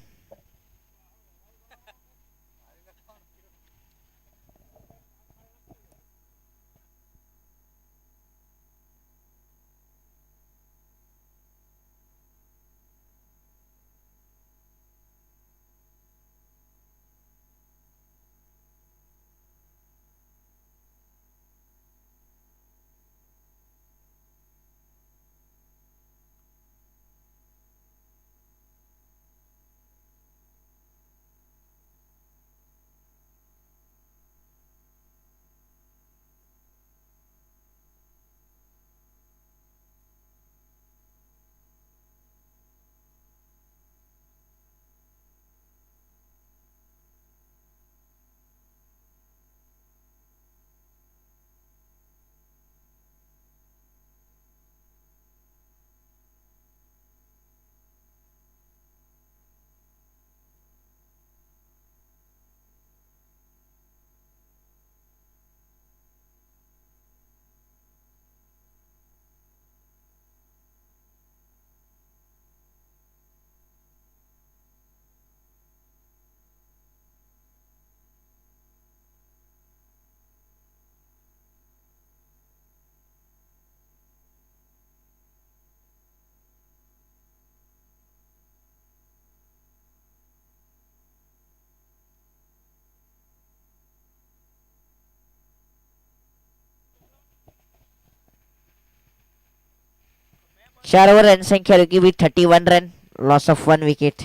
4 over run संख्या रुकी हुई 31 रन, लॉस ऑफ 1 विकेट।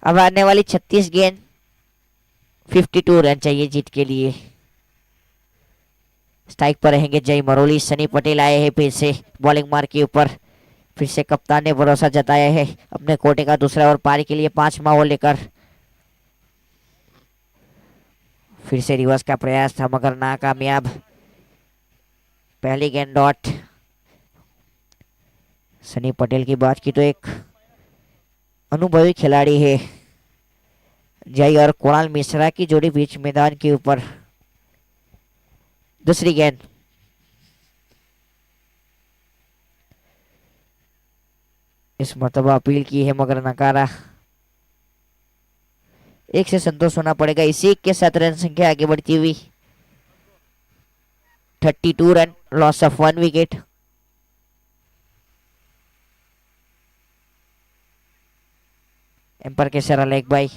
अब आने वाली 36 गेंद, 52 रन चाहिए जीत के लिए। स्ट्राइक पर रहेंगे जय मरोली। सनी पटेल आए हैं फिर से बॉलिंग मार के ऊपर। फिर से कप्तान ने भरोसा जताया है अपने कोटे का दूसरा ओवर पारी के लिए 5वां ओवर लेकर। फिर से रिवर्स का प्रयास था मगर नाकामयाब। पहली गेंद डॉट। सनी पटेल की बात की तो एक अनुभवी खिलाड़ी है। जय और कुणाल मिश्रा की जोड़ी बीच मैदान के ऊपर। दूसरी गेंद, इस मर्तबा अपील की है मगर नकारा। एक से संतोष होना पड़ेगा। इसी एक के साथ रन संख्या आगे बढ़ती हुई 32 run, loss of 1 wicket. Emperor के सरा लेग बाई।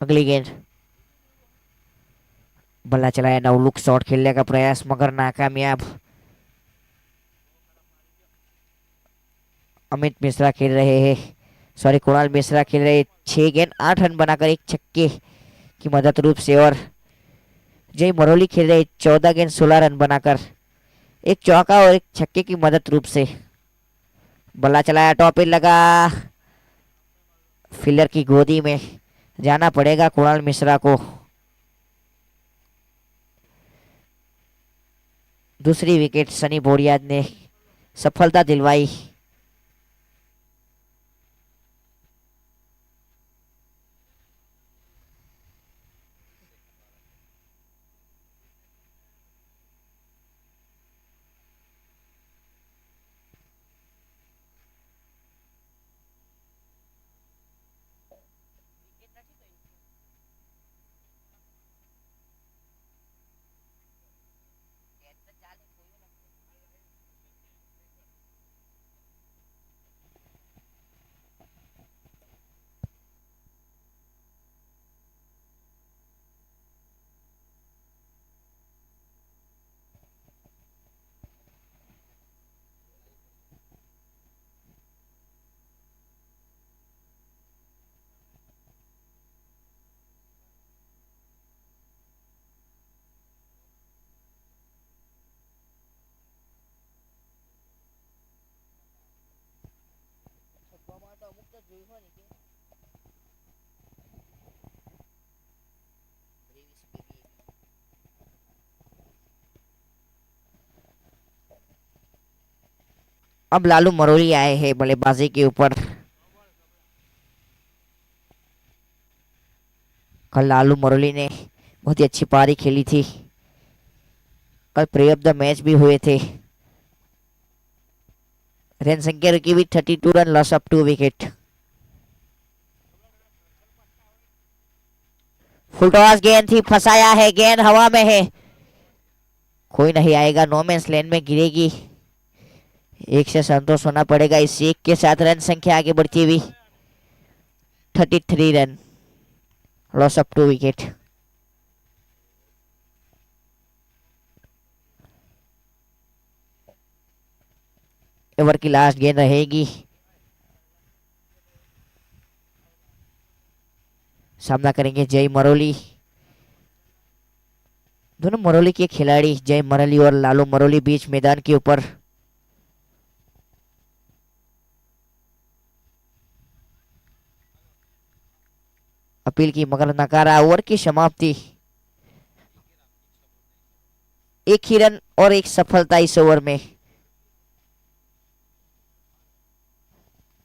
अगली गेंद, बल्ला चलाया, नवलुक शॉट खेलने का प्रयास मगर नाकामयाब। अमित मिश्रा खेल रहे हैं, सॉरी कुणाल मिश्रा खेल रहे हैं 6 गेंद 8 रन बनाकर एक छक्के की मदद रूप से। और जय मरोली खेल रहे 14 गेंद 16 रन बनाकर एक चौका और एक छक्के की मदद रूप से। बल्ला चलाया, टॉप इन लगा, फील्डर की गोदी में जाना पड़ेगा कुणाल मिश्रा को। दूसरी विकेट सनी बोरियाद ने सफलता दिलवाई। अब लालू मरोली आए हैं बल्लेबाजी के ऊपर। कल लालू मरोली ने बहुत ही अच्छी पारी खेली थी। कल प्लेयर ऑफ द मैच भी हुए थे। रन संख्या रुकी हुई 32 run, loss of 2 wicket. Full toss गेंद थी, फंसाया है, गेंद हवा में है, कोई नहीं आएगा, नो मैंस लैंड में गिरेगी। एक से संतोष होना पड़ेगा। इस एक के साथ रन संख्या आगे बढ़ती हुई 33 run, loss of 2 wicket. Over की लास्ट गेंद रहेगी। सामना करेंगे जय मरोली। दोनों मरोली के खिलाड़ी जय मरोली और लालू मरोली बीच मैदान के ऊपर। अपील की मगर नकारा। ओवर की समाप्ति, एक ही रन और एक सफलता इस ओवर में।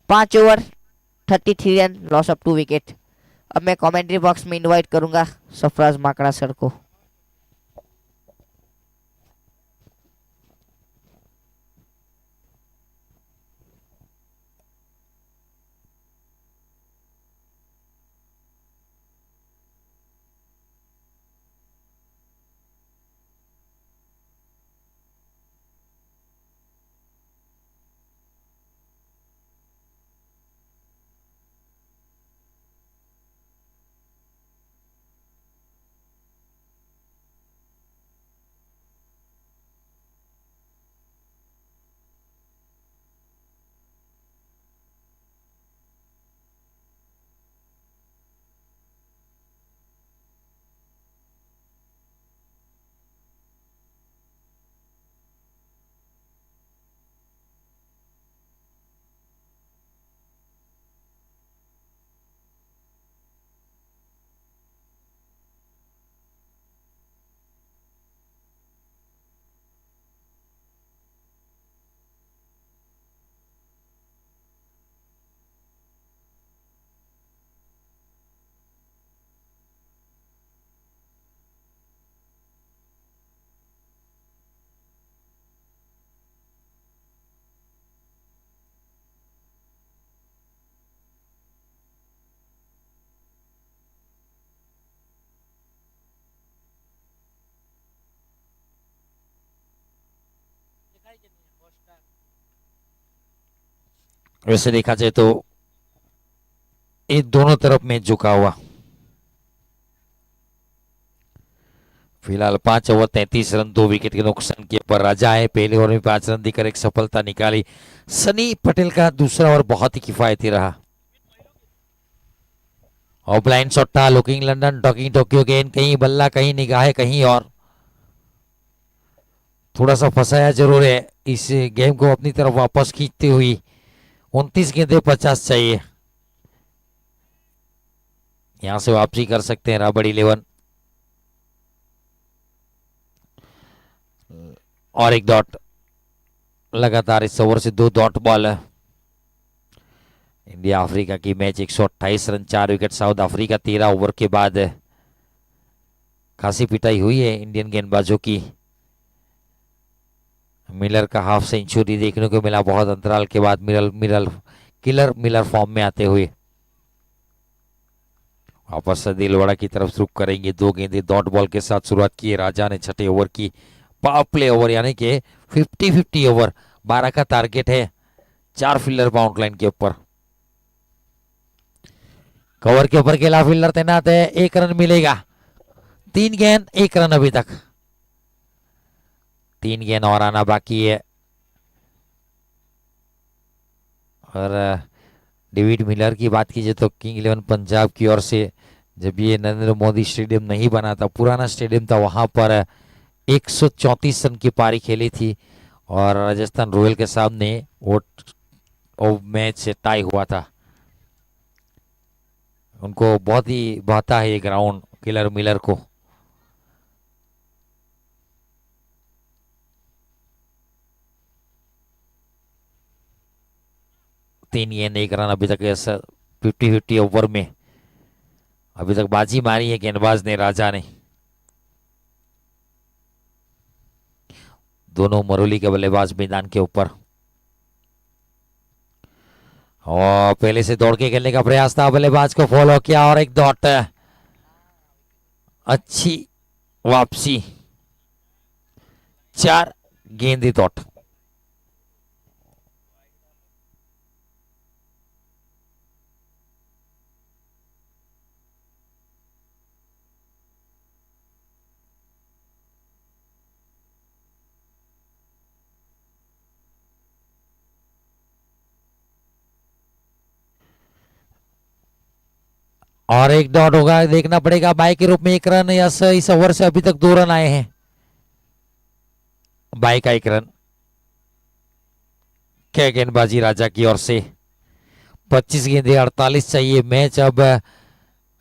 5 over 33 run, loss of 2 wicket. अब मैं कमेंट्री बॉक्स में इनवाइट करूंगा सरफराज माकड़ा सर को। वैसे देखा जाए तो ये दोनों तरफ मैच झुका हुआ। फिलहाल 5 ओवर 33 रन 2 विकेट के नुकसान के पर राजा है। पहले ओवर में 5 रन देकर एक सफलता निकाली। सनी पटेल का दूसरा ओवर बहुत ही किफायती रहा। और ब्लाइंड शॉट था। लुकिंग लंदन टॉकिंग टोक्यो गेंद, कहीं बल्ला कहीं निगाहें कहीं और। थोड़ा सा फंसाया जरूर है। इस गेम को अपनी तरफ वापस खींचते हुई 29 गेंदे 50 चाहिए। यहां से वापसी कर सकते हैं राबड़ 11। और एक डॉट। लगातार इस ओवर से 2 डॉट बॉल है। इंडिया अफ्रीका की match 128 run 4 wicket. South Africa 13 over के बाद खासी पिटाई हुई है इंडियन गेंदबाजों की। मिलर का हाफ सेंचुरी देखने को मिला बहुत अंतराल के बाद। मिलर फॉर्म में आते हुए वापस से दिलवाड़ा की तरफ रुख करेंगे। 2 गेंदे डॉट बॉल के साथ शुरुआत की है राजा ने छठे ओवर की। पावर प्ले ओवर यानी कि 50-50 ओवर 12 का टारगेट है। 4 फील्डर बाउंड लाइन के ऊपर। कवर के ऊपर खेला फील्डर तैनात है। 1 रन मिलेगा। 3 गेंद 1 रन अभी तक। 3 गेंद और आना बाकी है। और डेविड मिलर की बात कीजिए तो किंग 11 पंजाब की ओर से जब ये नरेंद्र मोदी स्टेडियम नहीं बना था, पुराना स्टेडियम था, वहां पर 134 रन की पारी खेली थी। और राजस्थान रॉयल के सामने वो मैच से टाई हुआ था। उनको बहुत ही भाता है ये ग्राउंड किलर मिलर को। तीन गेंद 1 रन अभी तक 50-50 ओवर में अभी तक बाजी मारी है गेंदबाज ने राजा ने। दोनों मरोली के बल्लेबाज मैदान के ऊपर। और पहले से दौड़ के खेलने का प्रयास था, बल्लेबाज को फॉलो किया और एक डॉट। अच्छी वापसी। 4 गेंदे डॉट। और एक डॉट होगा, देखना पड़ेगा। बाई के रूप में 1 रन। इस ओवर से अभी तक 2 रन आए हैं। बाई का 1 रन। क्या गेंदबाजी राजा की ओर से। 25 गेंदे 48 चाहिए। मैच अब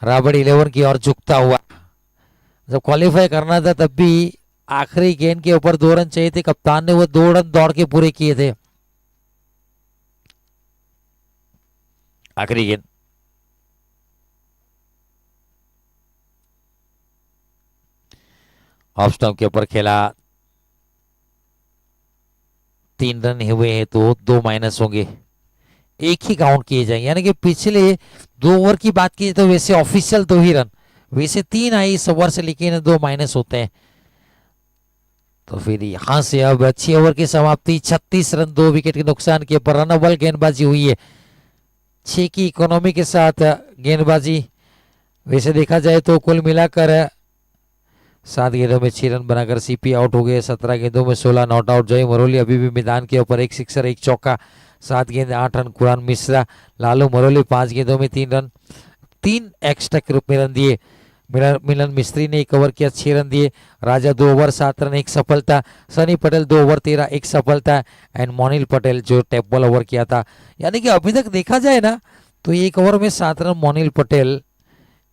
राबड़ 11 की ओर झुकता हुआ। जब क्वालिफाई करना था तब भी आखिरी गेंद के ऊपर 2 रन चाहिए थे। कप्तान ने वो 2 रन दौड़ के पूरे किए थे। आखिरी गेंद। ऑफ स्टंप के ऊपर खेला। 3 रन हुए हैं तो 2 माइनस होंगे। एक ही काउंट किए जाएंगे, यानी कि पिछले 2 ओवर की बात की तो वैसे ऑफिशियल 2 ही रन, वैसे 3 आई इस ओवर से, लेकिन 2 माइनस होते हैं। तो फिर यहां से अब 6 ओवर की समाप्ति। 36 रन 2 विकेट के नुकसान के पर रनअबल गेंदबाजी हुई है। 6 की इकोनॉमी के साथ गेंदबाजी। वैसे देखा जाए तो कुल मिलाकर 7 गेंदों में 6 रन बनाकर सीपी आउट हो गए। 17 गेंदों में 16 नॉट आउट। जय मरोली अभी भी मैदान के ऊपर। 1 सिक्सर 1 चौका। 7 गेंद 8 रन। कुरान मिश्रा लालू मरोली 5 गेंदों में 3 रन। 3 एक्स्ट्रा के रूप में रन दिए। मिलन मिस्त्री ने 1 ओवर किया 6 रन दिए। राजा 2 ओवर 7 रन 1 सफलता। सनी पटेल 2 ओवर 13 1 सफलता। एंड मोनिल पटेल जो टैप बॉल ओवर किया था। यानी कि अभी तक देखा जाए ना तो 1 ओवर में 7 रन मोनिल पटेल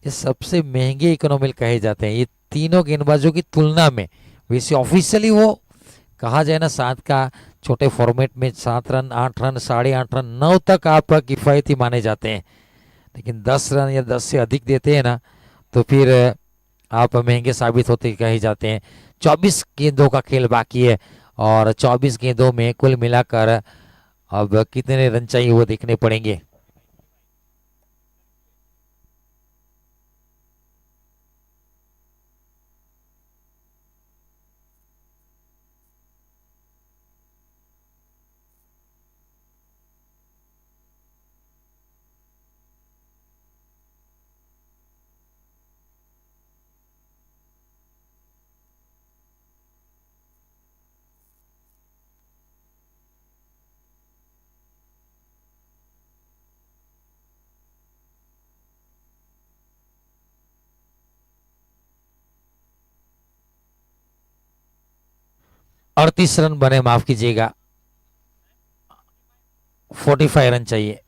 ये सबसे महंगे इकोनॉमिक कहे जाते हैं ये तीनों गेंदबाजों की तुलना में। वैसे ऑफिशियली वो कहा जाए ना 7 का छोटे फॉर्मेट में 7 रन 8 रन 8.5 रन 9 तक आप किफायती माने जाते हैं। लेकिन 10 रन या 10 से अधिक देते हैं ना तो फिर आप महंगे साबित होते कहे जाते हैं। 24 गेंदों का खेल बाकी है और 24 गेंदों में कुल मिलाकर अब कितने रन चाहिए वो देखने पड़ेंगे। 38 रन बने, माफ कीजिएगा, 45 रन चाहिए।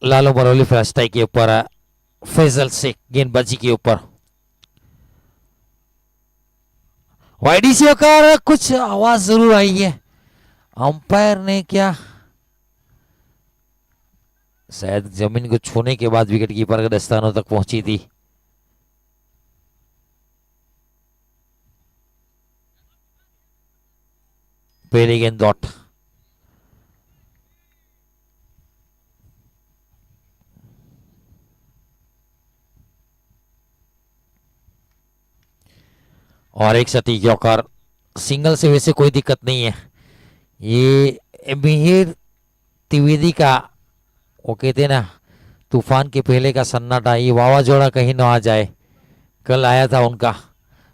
लालू मरौली फैस्टाई के ऊपर, फैजल शेख गेंदबाजी के ऊपर। वाईडीसी होकर कुछ आवाज जरूर आई है, अंपायर ने क्या शायद जमीन को छूने के बाद विकेट कीपर के दस्तानों तक पहुंची थी। पहली गेंद डॉट। और एक सटीक यॉर्कर, सिंगल से वैसे कोई दिक्कत नहीं है। ये मिहिर त्रिवेदी का, वो कहते ना तूफान के पहले का सन्नाटा, ये वावाजोड़ा कहीं ना आ जाए। कल आया था उनका,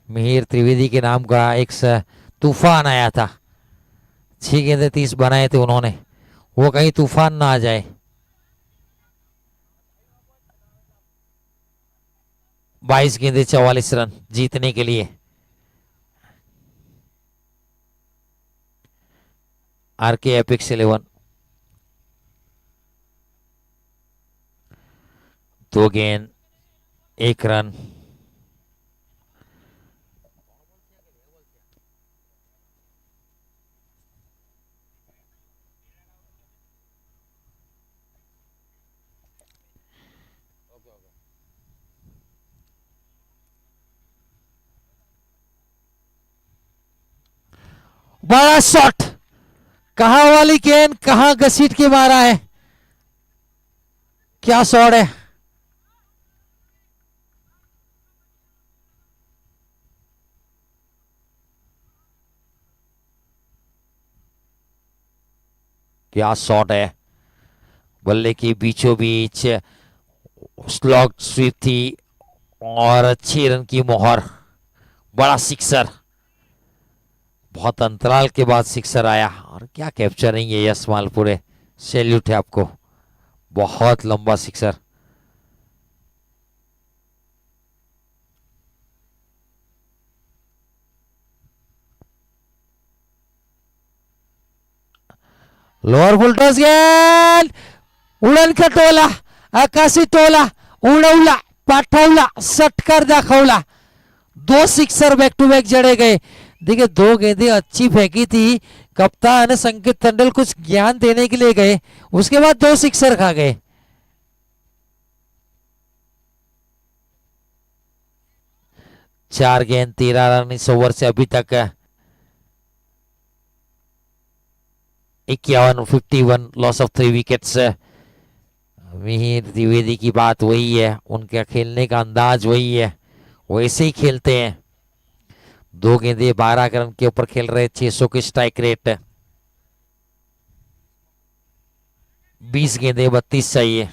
मिहिर त्रिवेदी के नाम का एक तूफान आया था, 6 गेंदे 30 बनाए थे उन्होंने, वो कहीं तूफान ना आ जाए। 22 गेंदे 44 रन जीतने के लिए। आरके एपिक्स 11, 2 गेंद 1 रन। बड़ा शॉट, कहां वाली गेंद कहां घसीट के मारा है, क्या शॉट है। क्या शॉट है, बल्ले के बीचों बीच स्लॉग स्वीप थी और 6 रन की मोहर। बड़ा सिक्सर, बहुत अंतराल के बाद सिक्सर आया, और क्या कैप्चरिंग है यश मालपुरे, सैल्यूट है आपको, बहुत लंबा सिक्सर। लोअर फुलटॉस गेंद, उडण खटवला, आकाशी टोला, उडवला, पाठवला, सटकर दाखवला, 2 सिक्सर बैक टू बैक जड़े गए। देखिए 2 गेंदें अच्छी फेंकी थी, कप्तान संकेत टंडल कुछ ज्ञान देने के लिए गए, उसके बाद 2 सिक्सर खा गए। चार गेंद 13 रन इस ओवर से अभी तक 51 loss of 3 wickets. Mihir Dwivedi की बात वही है, उनका खेलने का अंदाज वही है, वैसे ही खेलते हैं। दो गेंदे 12 रन के ऊपर खेल रहे, 600 की स्ट्राइक रेट, 20 गेंदे 32 चाहिए।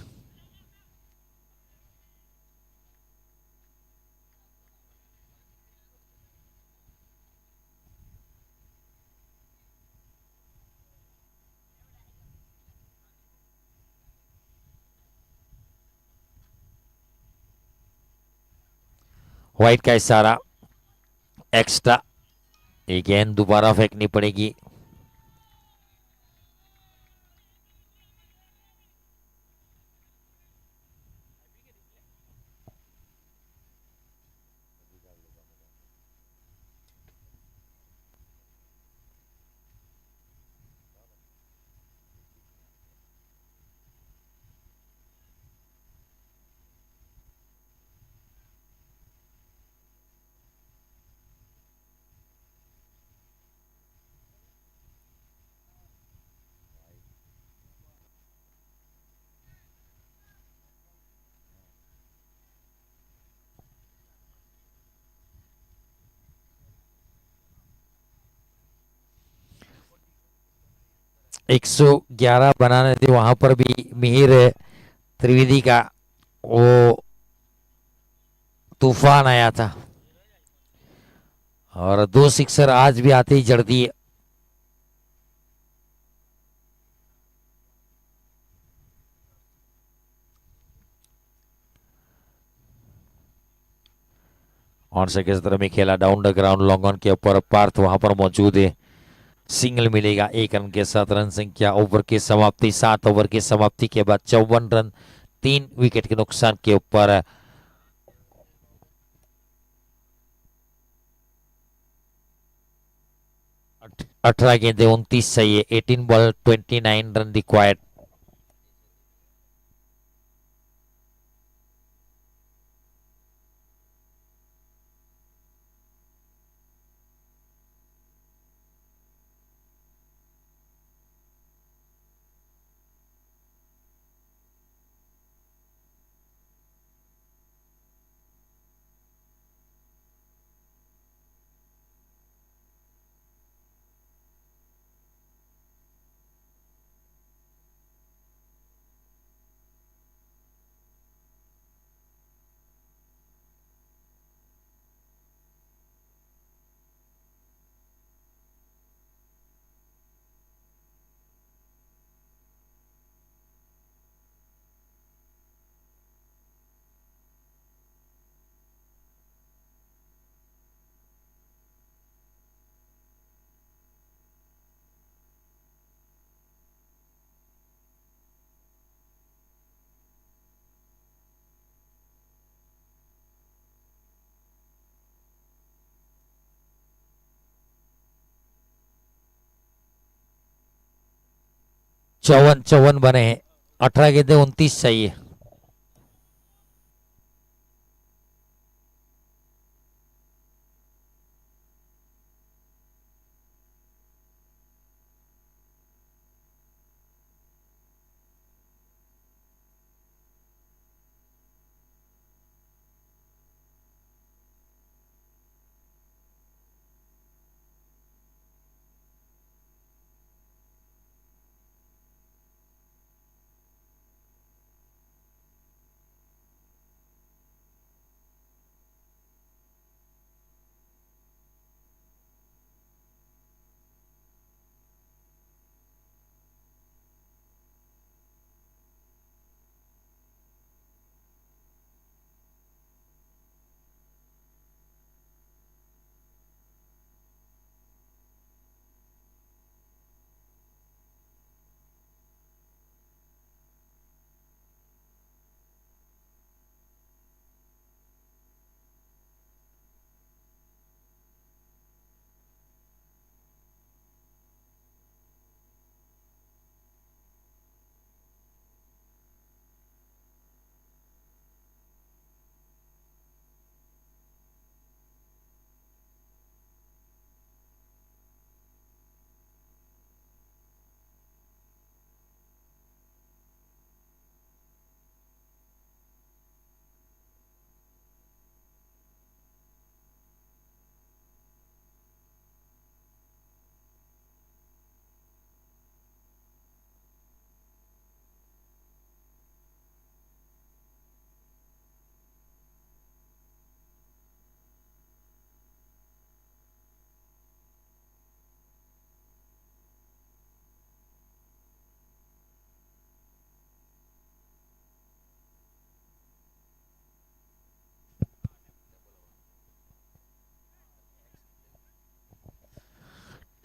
व्हाइट का इशारा, एक्स्ट्रा। ये गेंद दोबारा फेंकनी पड़ेगी। एक सौ 11 बनाने थे, वहां पर भी मिहिर त्रिवेदी का वो तूफान आया था और 2 सिक्सर आज भी आते ही जड़ दिए। और से किस तरह में खेला down the ground long on के ऊपर, पार्थ वहां पर मौजूद है। सिंगल मिलेगा 1 रन के साथ। रन संख्या ओवर की समाप्ति, 7 ओवर की समाप्ति के बाद 54 रन, 3 विकेट के नुकसान के ऊपर। 18 गेंदे 29 चाहिए, 18 बॉल 29 रन रिक्वायर्ड। चौवन चौवन बने हैं, 18 गेंदे 29 चाहिए।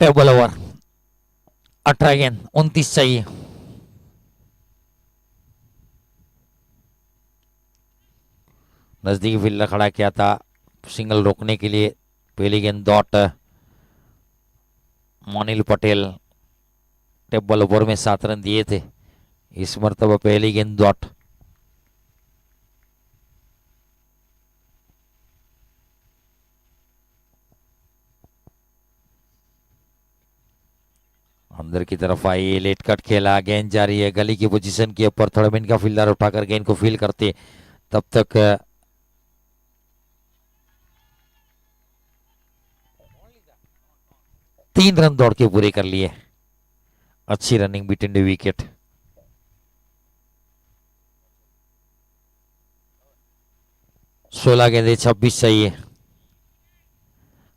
टेबल ओवर 18 गेंद 29 चाहिए। नजदीकी फील्डर खड़ा किया था सिंगल रोकने के लिए। पहली गेंद डॉट मोनिल पटेल टेबल ओवर में 7 रन दिए थे, इस मरतबा पहली गेंद डॉट। अंदर की तरफ आई, लेट कट खेला, गेंद जारी है गली की पोजीशन के ऊपर। थोड़ा मिनट का फील्डर उठाकर गेंद को फील करते, तब तक 3 रन दौड़ के पूरे कर लिए। अच्छी रनिंग बिटवीन द विकेट। 16 गेंदे 26 चाहिए।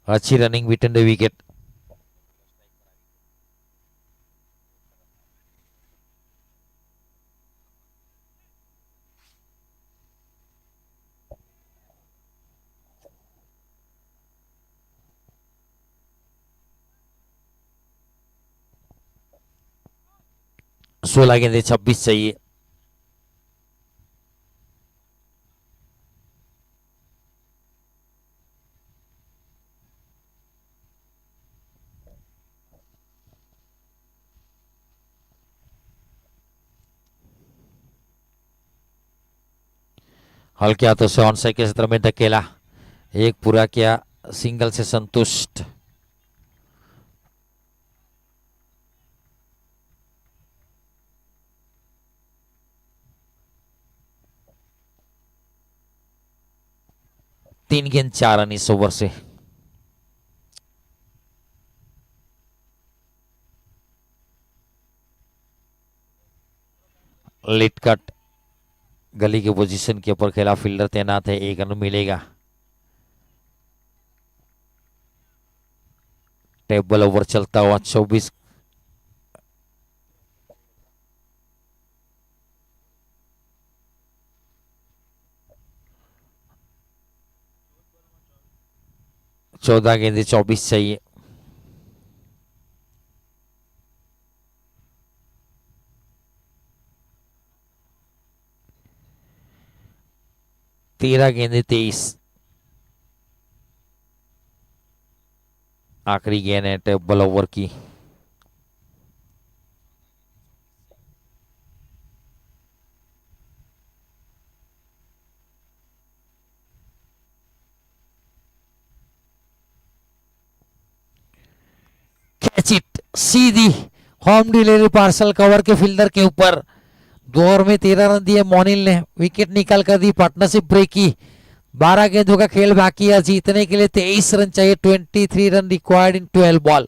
अच्छी रनिंग बिटवीन द विकेट। सोलह गेंदे 26 चाहिए। हल्के हाथों से ऑन साइड के क्षेत्र में धकेला, एक पूरा किया, सिंगल से संतुष्ट। तीन गेंद 4 रन इस ओवर से। लेट कट गली के पोजीशन के ऊपर खेला, फील्डर तैनात है, 1 रन मिलेगा। टेबल ओवर चलता हुआ 24। चौदह गेंदे 24 चाहिए। तेरह गेंदे 23। आखिरी गेंद है टेबल ओवर की। Catch it, Sidhi home delivery parcel cover के फील्डर के ऊपर। 2 ओवर में 13 रन दिए मोनिल ने, विकेट निकाल कर दी, पार्टनरशिप ब्रेक की। 12 गेंदों का खेल बाकी है, जीतने के लिए 23 रन चाहिए। 23 run required in 12 ball.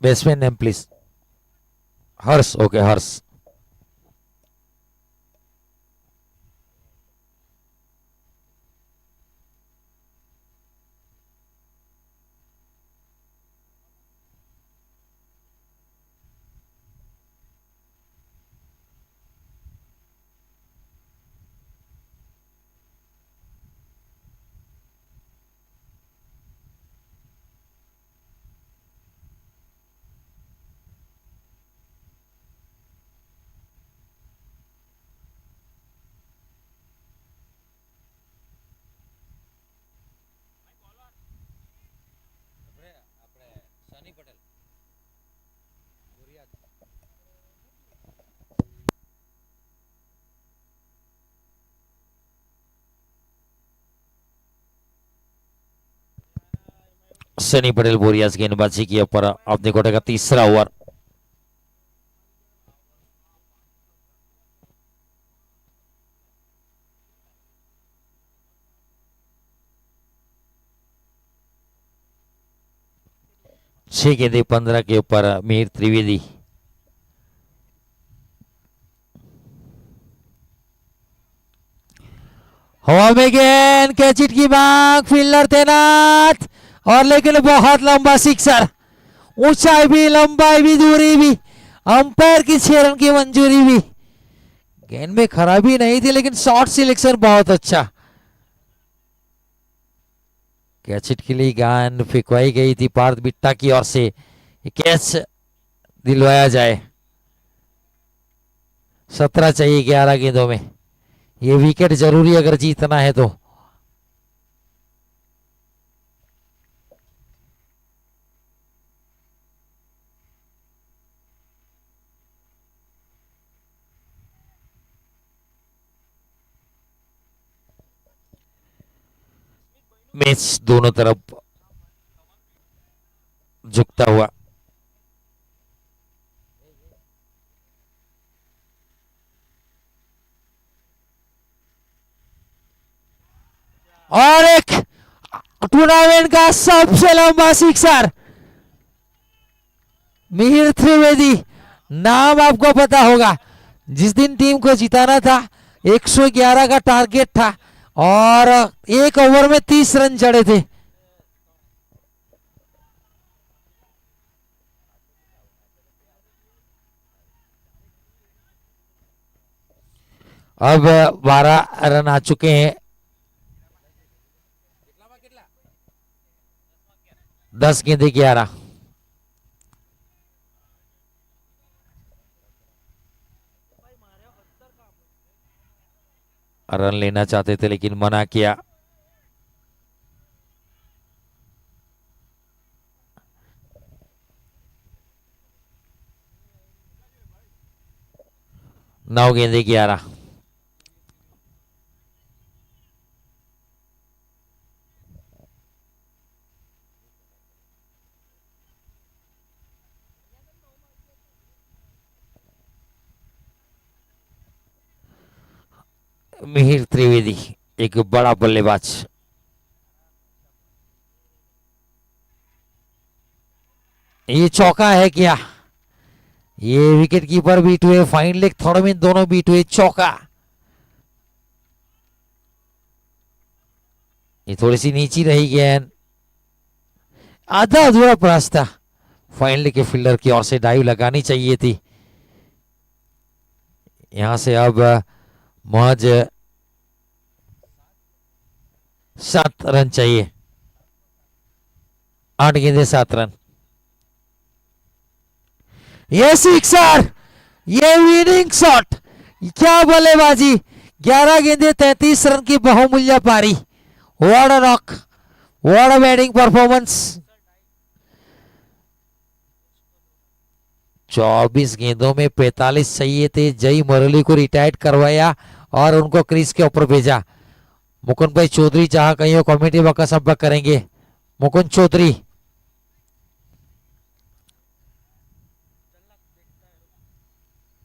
Batsman name please. Harsh, okay Harsh. Sunny Patel बोरियास गेंदबाजी की ऊपर अपने कोटे का तीसरा ओवर। 6 गेंदे 15 के ऊपर मिहिर त्रिवेदी। हवा में गेंद, कैच इट की मांग, फील्डर तैनात और लेकिन बहुत लंबा सिक्सर, ऊंचाई भी लंबाई भी दूरी भी, अंपायर की 6 रन की मंजूरी भी। गेंद में खराबी नहीं थी लेकिन शॉट सिलेक्शन बहुत अच्छा। कैच इट के लिए गेंद फेंकवाई गई थी पार्थ बिट्टा की ओर से, कैच दिलवाया जाए। 17 चाहिए 11 गेंदों में, ये विकेट जरूरी अगर जीतना है तो। मैच दोनों तरफ झुकता हुआ। और एक टूर्नामेंट का सबसे लंबा सिक्सर, मिहिर त्रिवेदी, नाम आपको पता होगा। जिस दिन टीम को जिताना था 111 का टारगेट था और 1 ओवर में 30 रन जड़े थे। अब 12 रन आ चुके हैं। 10 गेंदे 11। रन लेना चाहते थे लेकिन मना किया। नौ गेंदे 11। मिहिर त्रिवेदी एक बड़ा बल्लेबाज। ये चौका है क्या? ये विकेट कीपर बीट हुए, फाइन लेग थॉर्डमिन दोनों बीट हुए, चौका। ये थोड़ी सी नीची रही गेंद, आधा अधूरा प्रयास था। फाइन लेग के फील्डर की ओर से डाइव लगानी चाहिए थी। यहां से अब महज 7 रन चाहिए। 8 गेंदे 7 रन। ये सिक्सर, ये विनिंग शॉट, क्या बल्लेबाजी। 11 गेंदे 33 रन की बहुमूल्य पारी। What a knock, what a batting performance. 24 गेंदों में 45 चाहिए थे। जय मुरली को रिटायर्ड करवाया और उनको क्रीज के ऊपर भेजा। मुकुंद भाई चौधरी जहां कहीं हो कमेटी वका सब करेंगे। मुकुंद चौधरी,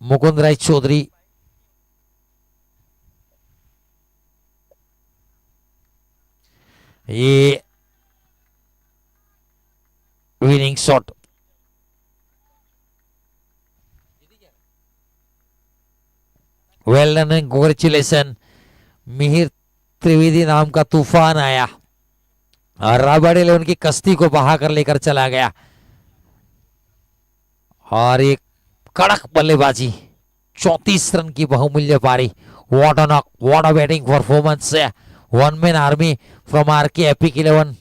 मुकुंद राय चौधरी, ये winning shot. Well done and congratulation. Mihir Trivedi नाम का तूफान आया और राबाडे ने उनकी कश्ती को बहा कर लेकर चला गया और एक कड़क बल्लेबाजी, 34 रन की बहुमूल्य पारी। What a knock, what a batting performance. 1 man army from RK Epic 11